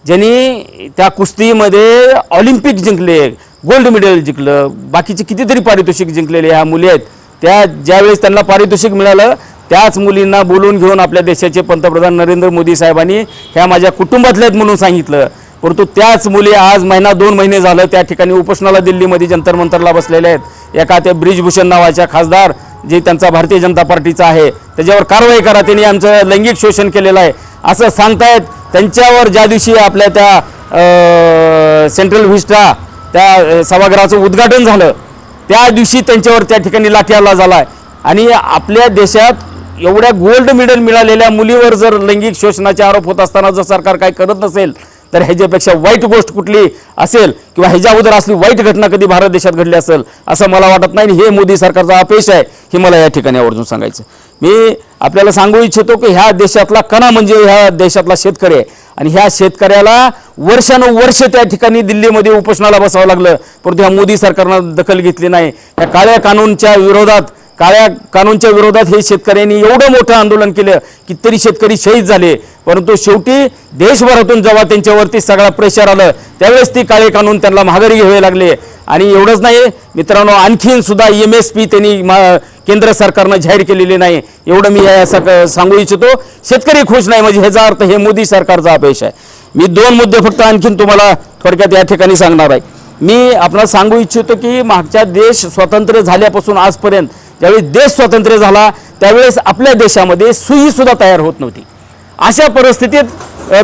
ज्यांनी त्या कुस्तीमध्ये ऑलिम्पिक जिंकले, गोल्ड मेडल जिंकलं, बाकीचे कितीतरी पारितोषिक जिंकलेले ह्या मुली आहेत, त्या ज्यावेळेस त्यांना पारितोषिक मिळालं त्याच मुलींना बोलून घेऊन आपल्या देशाचे पंतप्रधान नरेंद्र मोदी साहेबांनी ह्या माझ्या कुटुंबातल्या आहेत म्हणून सांगितलं. परंतु त्याच मुली आज 1-2 महिने झालं त्या ठिकाणी उपोषणाला दिल्लीमध्ये जंतर मंतरला बसलेल्या आहेत. एका त्या ब्रिजभूषण नावाच्या खासदार जे त्यांचा भारतीय जनता पार्टीचा आहे त्याच्यावर कारवाई करा, त्यांनी आमचं लैंगिक शोषण केलेलं आहे असं सांगतायत. त्यांच्यावर ज्या दिवशी आपल्या त्या सेंट्रल व्हिस्टा त्या सभागृहाचं उद्घाटन झालं त्या दिवशी त्यांच्यावर त्या ठिकाणी लाठीहल्ला झाला आहे. आणि आपल्या देशात एवढ्या गोल्ड मेडल मिळालेल्या मुलीवर जर लैंगिक शोषणाचे आरोप होत असताना जर सरकार काही करत नसेल तर ह्याच्यापेक्षा वाईट गोष्ट कुठली असेल किंवा ह्याच्या अगोदर असली वाईट घटना कधी भारत देशात घडली असेल असं मला वाटत नाही. हे मोदी सरकारचा अपयश आहे हे मला या ठिकाणी आवर्जून सांगायचं. मी आपल्याला सांगू इच्छितो की ह्या देशातला कणा म्हणजे ह्या देशातला शेतकरी आहे आणि ह्या शेतकऱ्याला वर्षानुवर्ष त्या ठिकाणी दिल्लीमध्ये उपोषणाला बसावं लागलं, परंतु ह्या मोदी सरकारनं दखल घेतली नाही. त्या काळ्या कानूनच्या विरोधात हे शेतकऱ्यांनी एवढं मोठं आंदोलन केलं, कितीतरी शेतकरी शहीद झाले, परंतु शेवटी देशभरातून जेव्हा त्यांच्यावरती सगळा प्रेशर आलं त्यावेळेस ती काळे कानून त्यांना माघारी घ्यावे लागले. आणि एवढंच नाही मित्रांनो, आणखीन सुद्धा MSP त्यांनी केंद्र सरकारनं जाहीर केलेली नाही. एवढं मी सांगू इच्छितो. शेतकरी खुश नाही म्हणजे ह्याचा अर्थ हे मोदी सरकारचा अपयश आहे. मी 2 मुद्दे फक्त आणखीन तुम्हाला थोडक्यात या ठिकाणी सांगणार आहे. मी आपल्याला सांगू इच्छितो की मागच्या देश स्वतंत्र झाल्यापासून आजपर्यंत ज्यावेळी देश स्वतंत्र झाला त्यावेळेस आपल्या देशामध्ये सुईसुद्धा तयार होत नव्हती. अशा परिस्थितीत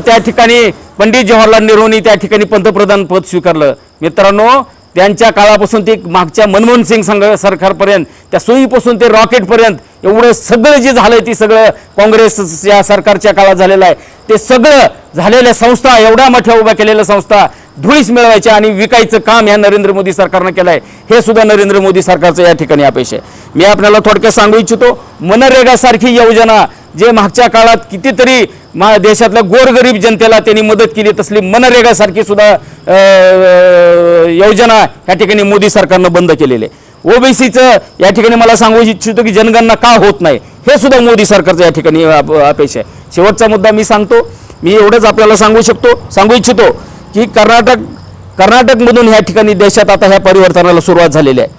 त्या ठिकाणी पंडित जवाहरलाल नेहरूंनी त्या ठिकाणी पंतप्रधान पद स्वीकारलं. मित्रांनो, त्यांच्या काळापासून ते मागच्या मनमोहन सिंग सरकारपर्यंत, त्या सुईपासून ते रॉकेटपर्यंत एवढं सगळं जे झालंय ते सगळं काँग्रेसच्या सरकारच्या काळात झालेलं आहे. ते सगळं झालेल्या संस्था, एवढ्या मोठ्या उभ्या केलेल्या संस्था धुळीस मिळवायच्या आणि विकायचं काम ह्या नरेंद्र मोदी सरकारनं केलं आहे. हे सुद्धा नरेंद्र मोदी सरकारचं या ठिकाणी अपयश आहे. मी आपल्याला थोडक्यात सांगू इच्छितो, मनरेगासारखी योजना जे मागच्या काळात कितीतरी देशातल्या गोरगरीब जनतेला त्यांनी मदत केली, तसली मनरेगासारखी सुद्धा योजना या ठिकाणी मोदी सरकारनं बंद केलेली आहे. ओबीसीचं या ठिकाणी मला सांगू इच्छितो की जनगणना का होत नाही हे सुद्धा मोदी सरकारचं या ठिकाणी अपयश आहे. शेवटचा मुद्दा मी सांगतो, मी एवढंच आपल्याला सांगू इच्छितो की कर्नाटकमधून ह्या ठिकाणी देशात आता ह्या परिवर्तनाला सुरुवात झालेली आहे.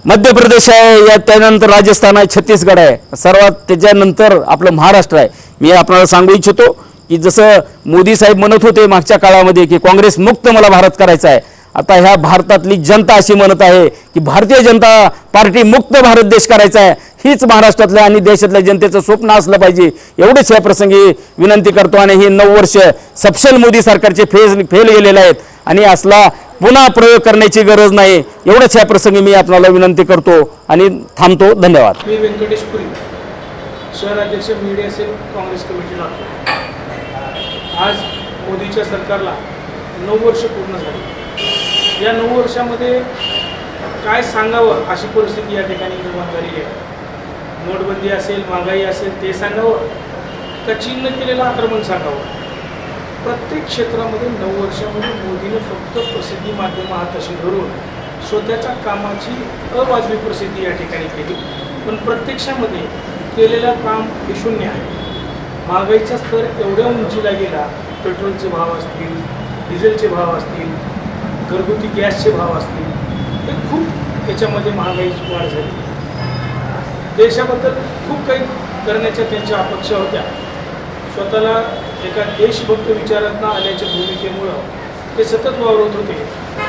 मध्य प्रदेश आहे, त्यानंतर राजस्थान आहे, छत्तीसगड आहे, सर्वात त्याच्यानंतर आपलं महाराष्ट्र आहे. मी आपल्याला सांगू इच्छितो की जसं मोदी साहेब म्हणत होते मागच्या काळामध्ये की काँग्रेस मुक्त मला भारत करायचा आहे, आता ह्या भारतातली जनता अशी म्हणत आहे की भारतीय जनता पार्टी मुक्त भारत देश करायचा आहे. हीच महाराष्ट्रातल्या आणि देशातल्या जनतेचं स्वप्न असलं पाहिजे. एवढेच या प्रसंगी विनंती करतो. आणि ही 9 वर्ष सपशेल मोदी सरकारचे फेल गेलेले आहेत आणि असला पुन्हा प्रयोग करण्याची गरज नाही. एवढंच या प्रसंगी मी आपल्याला विनंती करतो आणि थांबतो. धन्यवाद. मी व्यंकटेश पुरी, शहर अध्यक्ष मीडिया सेल काँग्रेस कमिटीला. आज मोदीच्या सरकारला 9 वर्ष पूर्ण झाली. या 9 वर्षामध्ये काय सांगावं अशी परिस्थिती या ठिकाणी निर्माण झालेली आहे. नोटबंदी असेल, महागाई असेल ते सांगावं का चीननं केलेलं आक्रमण सांगावं. प्रत्येक क्षेत्रामध्ये 9 वर्षामध्ये मोदीने फक्त प्रसिद्धी माध्यमं हाताशी धरून स्वतःच्या कामाची अवाजवी प्रसिद्धी या ठिकाणी केली. पण प्रत्यक्षामध्ये केलेलं काम हे शून्य आहे. महागाईचा स्तर एवढ्या उंचीला गेला, पेट्रोलचे भाव असतील, डिझेलचे भाव असतील, घरगुती गॅसचे भाव असतील, हे खूप याच्यामध्ये महागाईची वाढ झाली. देशाबद्दल खूप काही करण्याच्या त्यांच्या अपेक्षा होत्या. स्वतःला एका देशभक्त विचारात आल्याच्या भूमिकेमुळं ते सतत वावरत होते,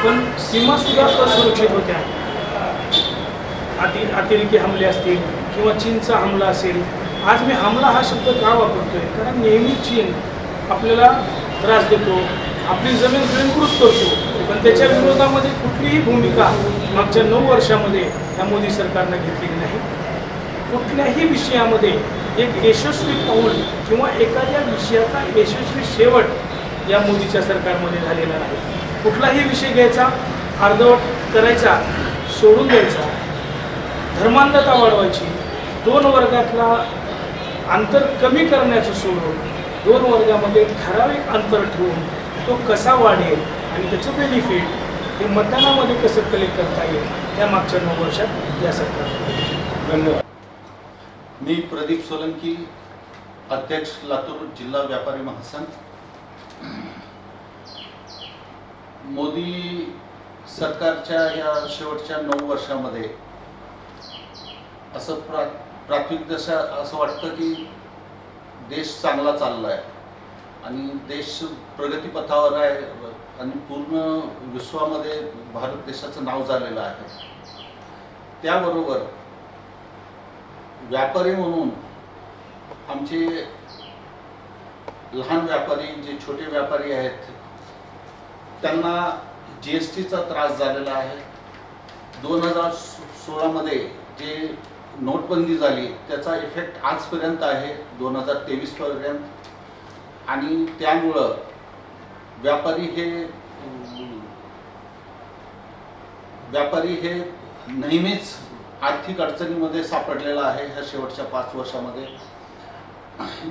पण सीमासुद्धा असुरक्षित होत्या. अतिरेकी हमले असतील किंवा चीनचा हमला असेल. आज मी हमला हा शब्द का वापरतोय? कारण नेहमी चीन आपल्याला त्रास देतो, आपली जमीन गिळंकृत करतो, पण त्याच्या विरोधामध्ये कुठलीही भूमिका मागच्या 9 वर्षामध्ये या मोदी सरकारनं घेतलेली नाही. कुठल्याही विषयामध्ये एक यशस्वी पाऊल किंवा एखाद्या विषयाचा यशस्वी शेवट या मोदीच्या सरकारमध्ये झालेला नाही. कुठलाही विषय घ्यायचा, अर्धवट करायचा, सोडून द्यायचा, धर्मांधता वाढवायची, 2 वर्गातला अंतर कमी करण्याचं सोडून 2 वर्गामध्ये ठराविक अंतर ठेवून तो कसा वाढेल आणि त्याचं बेनिफिट हे मतदानामध्ये कसं कलेक्ट करता येईल, त्या मागच्या 9 वर्षात या सरकारने. धन्यवाद. मी प्रदीप सोलंकी, अध्यक्ष लातूर जिल्हा व्यापारी महासंघ. मोदी सरकारच्या या शेवटच्या 9 वर्षामध्ये असं प्राथमिक दशा असं वाटतं की देश चांगला चालला आहे आणि देश प्रगतीपथावर आहे आणि पूर्ण विश्वामध्ये भारत देशाचं नाव झालेलं आहे. त्याबरोबर व्यापारी म्हणून आमचे लहान व्यापारी, जे छोटे व्यापारी आहेत, त्यांना GSTचा त्रास झालेला आहे. 2016मध्ये जे नोटबंदी झाली त्याचा इफेक्ट आजपर्यंत आहे 2023 पर्यंत आणि त्यामुळं व्यापारी हे नेहमीच आर्थिक अडचणीमध्ये सापडलेला आहे. ह्या शेवटच्या 5 वर्षामध्ये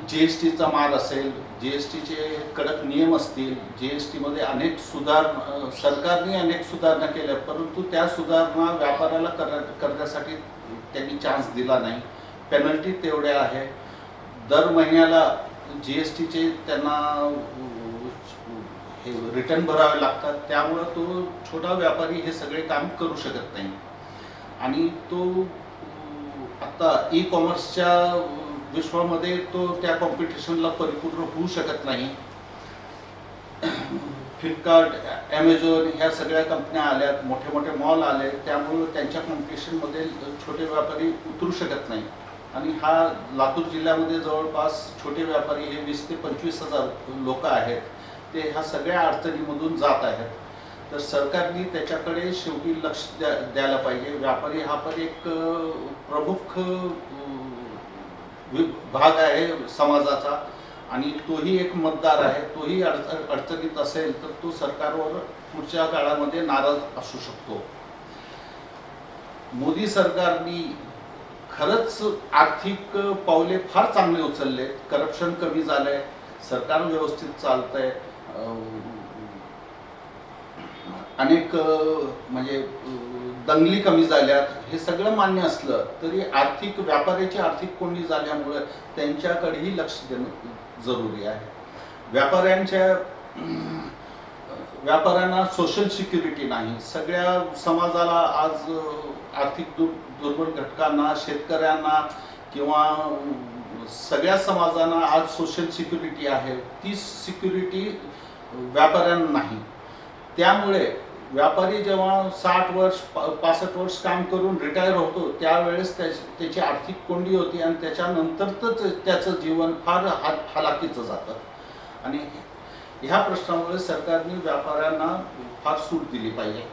GSTचा माल असेल, GSTचे कडक नियम असतील, GSTमध्ये अनेक सरकारने अनेक सुधारणा केल्या, परंतु त्या सुधारणा व्यापाऱ्याला करण्यासाठी त्यांनी चान्स दिला नाही. पेनल्टी तेवढ्या आहे. दर महिन्याला GSTचे त्यांना हे रिटर्न भरावे लागतात. त्यामुळं तो छोटा व्यापारी हे सगळे काम करू शकत नाही आणि तो आता ई-कॉमर्सच्या विश्वामध्ये तो त्या कॉम्पिटिशनला परिपूर्ण होऊ शकत नाही. फ्लिपकार्ट, ॲमेझॉन ह्या सगळ्या कंपन्या आल्यात, मोठे मोठे मॉल आले, त्यामुळे त्यांच्या कॉम्पिटिशनमध्ये छोटे व्यापारी उतरू शकत नाही आणि हा लातूर जिल्ह्यामध्ये जवळपास छोटे व्यापारी हे 20 ते 25 हजार लोक आहेत. ते ह्या सगळ्या अडचणीमधून जात आहेत. तर सरकारने त्याच्याकडे शेवटी लक्ष द्यायला पाहिजे. व्यापारी हा पण एक प्रमुख भाग आहे समाजाचा आणि तोही एक मतदार आहे. तोही अडचणीत असेल तर तो सरकारवर पुढच्या काळामध्ये नाराज असू शकतो. मोदी सरकारने खरंच आर्थिक पावले फार चांगले उचलले. करप्शन कमी झालंय, सरकार व्यवस्थित चालतंय, अनेक म्हणजे दंगली कमी झाल्यात. हे सगळं मान्य असलं तरी व्यापाऱ्याची आर्थिक कोंडी झाल्यामुळे त्यांच्याकडेही लक्ष देणं जरुरी आहे. व्यापाऱ्यांना सोशल सिक्युरिटी नाही. सगळ्या समाजाला आज आर्थिक दुर्बल घटकांना, शेतकऱ्यांना किंवा सगळ्या समाजांना आज सोशल सिक्युरिटी आहे. ती सिक्युरिटी व्यापाऱ्यांना नाही. त्यामुळे व्यापारी जेव्हा 60 वर्ष 65 वर्ष काम करून रिटायर होतो त्यावेळेस त्याची आर्थिक कोंडी होती आणि त्याच्यानंतर त्याचं जीवन फार हालाकीचं जातं आणि ह्या प्रश्नामुळे सरकारने व्यापाऱ्यांना फार सूट दिली पाहिजे.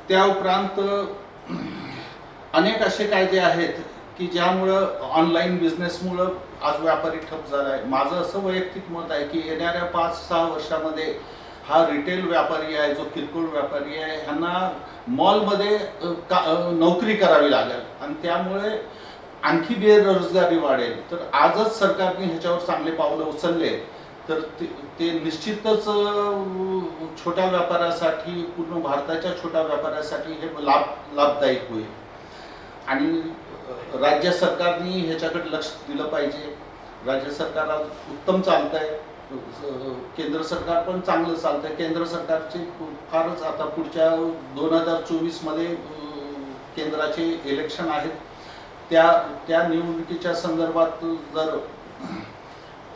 त्या उपरांत अनेक असे कायदे आहेत की ज्यामुळं ऑनलाईन बिझनेसमुळं आज व्यापारी ठप झाला आहे. माझं असं वैयक्तिक मत आहे की येणाऱ्या 5-6 वर्षामध्ये हा रिटेल व्यापारी आहे, जो किरकोळ व्यापारी आहे, ह्यांना मॉलमध्ये नोकरी करावी लागेल आणि त्यामुळे आणखी बेरोजगारी वाढेल. तर आजच सरकारने ह्याच्यावर चांगले पावलं उचलले तर ते निश्चितच छोट्या व्यापाऱ्यासाठी, पूर्ण भारताच्या छोट्या व्यापाऱ्यासाठी हे लाभदायक होईल. आणि राज्य सरकारने ह्याच्याकडे लक्ष दिलं पाहिजे. राज्य सरकार आज उत्तम चालत आहे, केंद्र सरकार पण चांगलं चालत आहे. केंद्र सरकारचे फारच आता पुढच्या 2024 मध्ये केंद्राचे इलेक्शन आहेत. त्या निवडणुकीच्या संदर्भात जर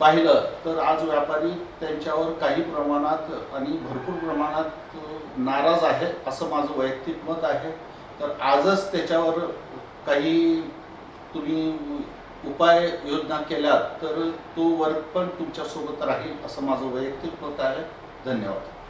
पाहिलं तर आज व्यापारी त्यांच्यावर काही प्रमाणात आणि भरपूर प्रमाणात नाराज आहे असं माझं वैयक्तिक मत आहे. तर आजच त्याच्यावर काही तुम्ही उपाय योजना केल्यात तर तो वर्ग पण तुमच्यासोबत राहील असं माझं वैयक्तिक मत आहे. धन्यवाद.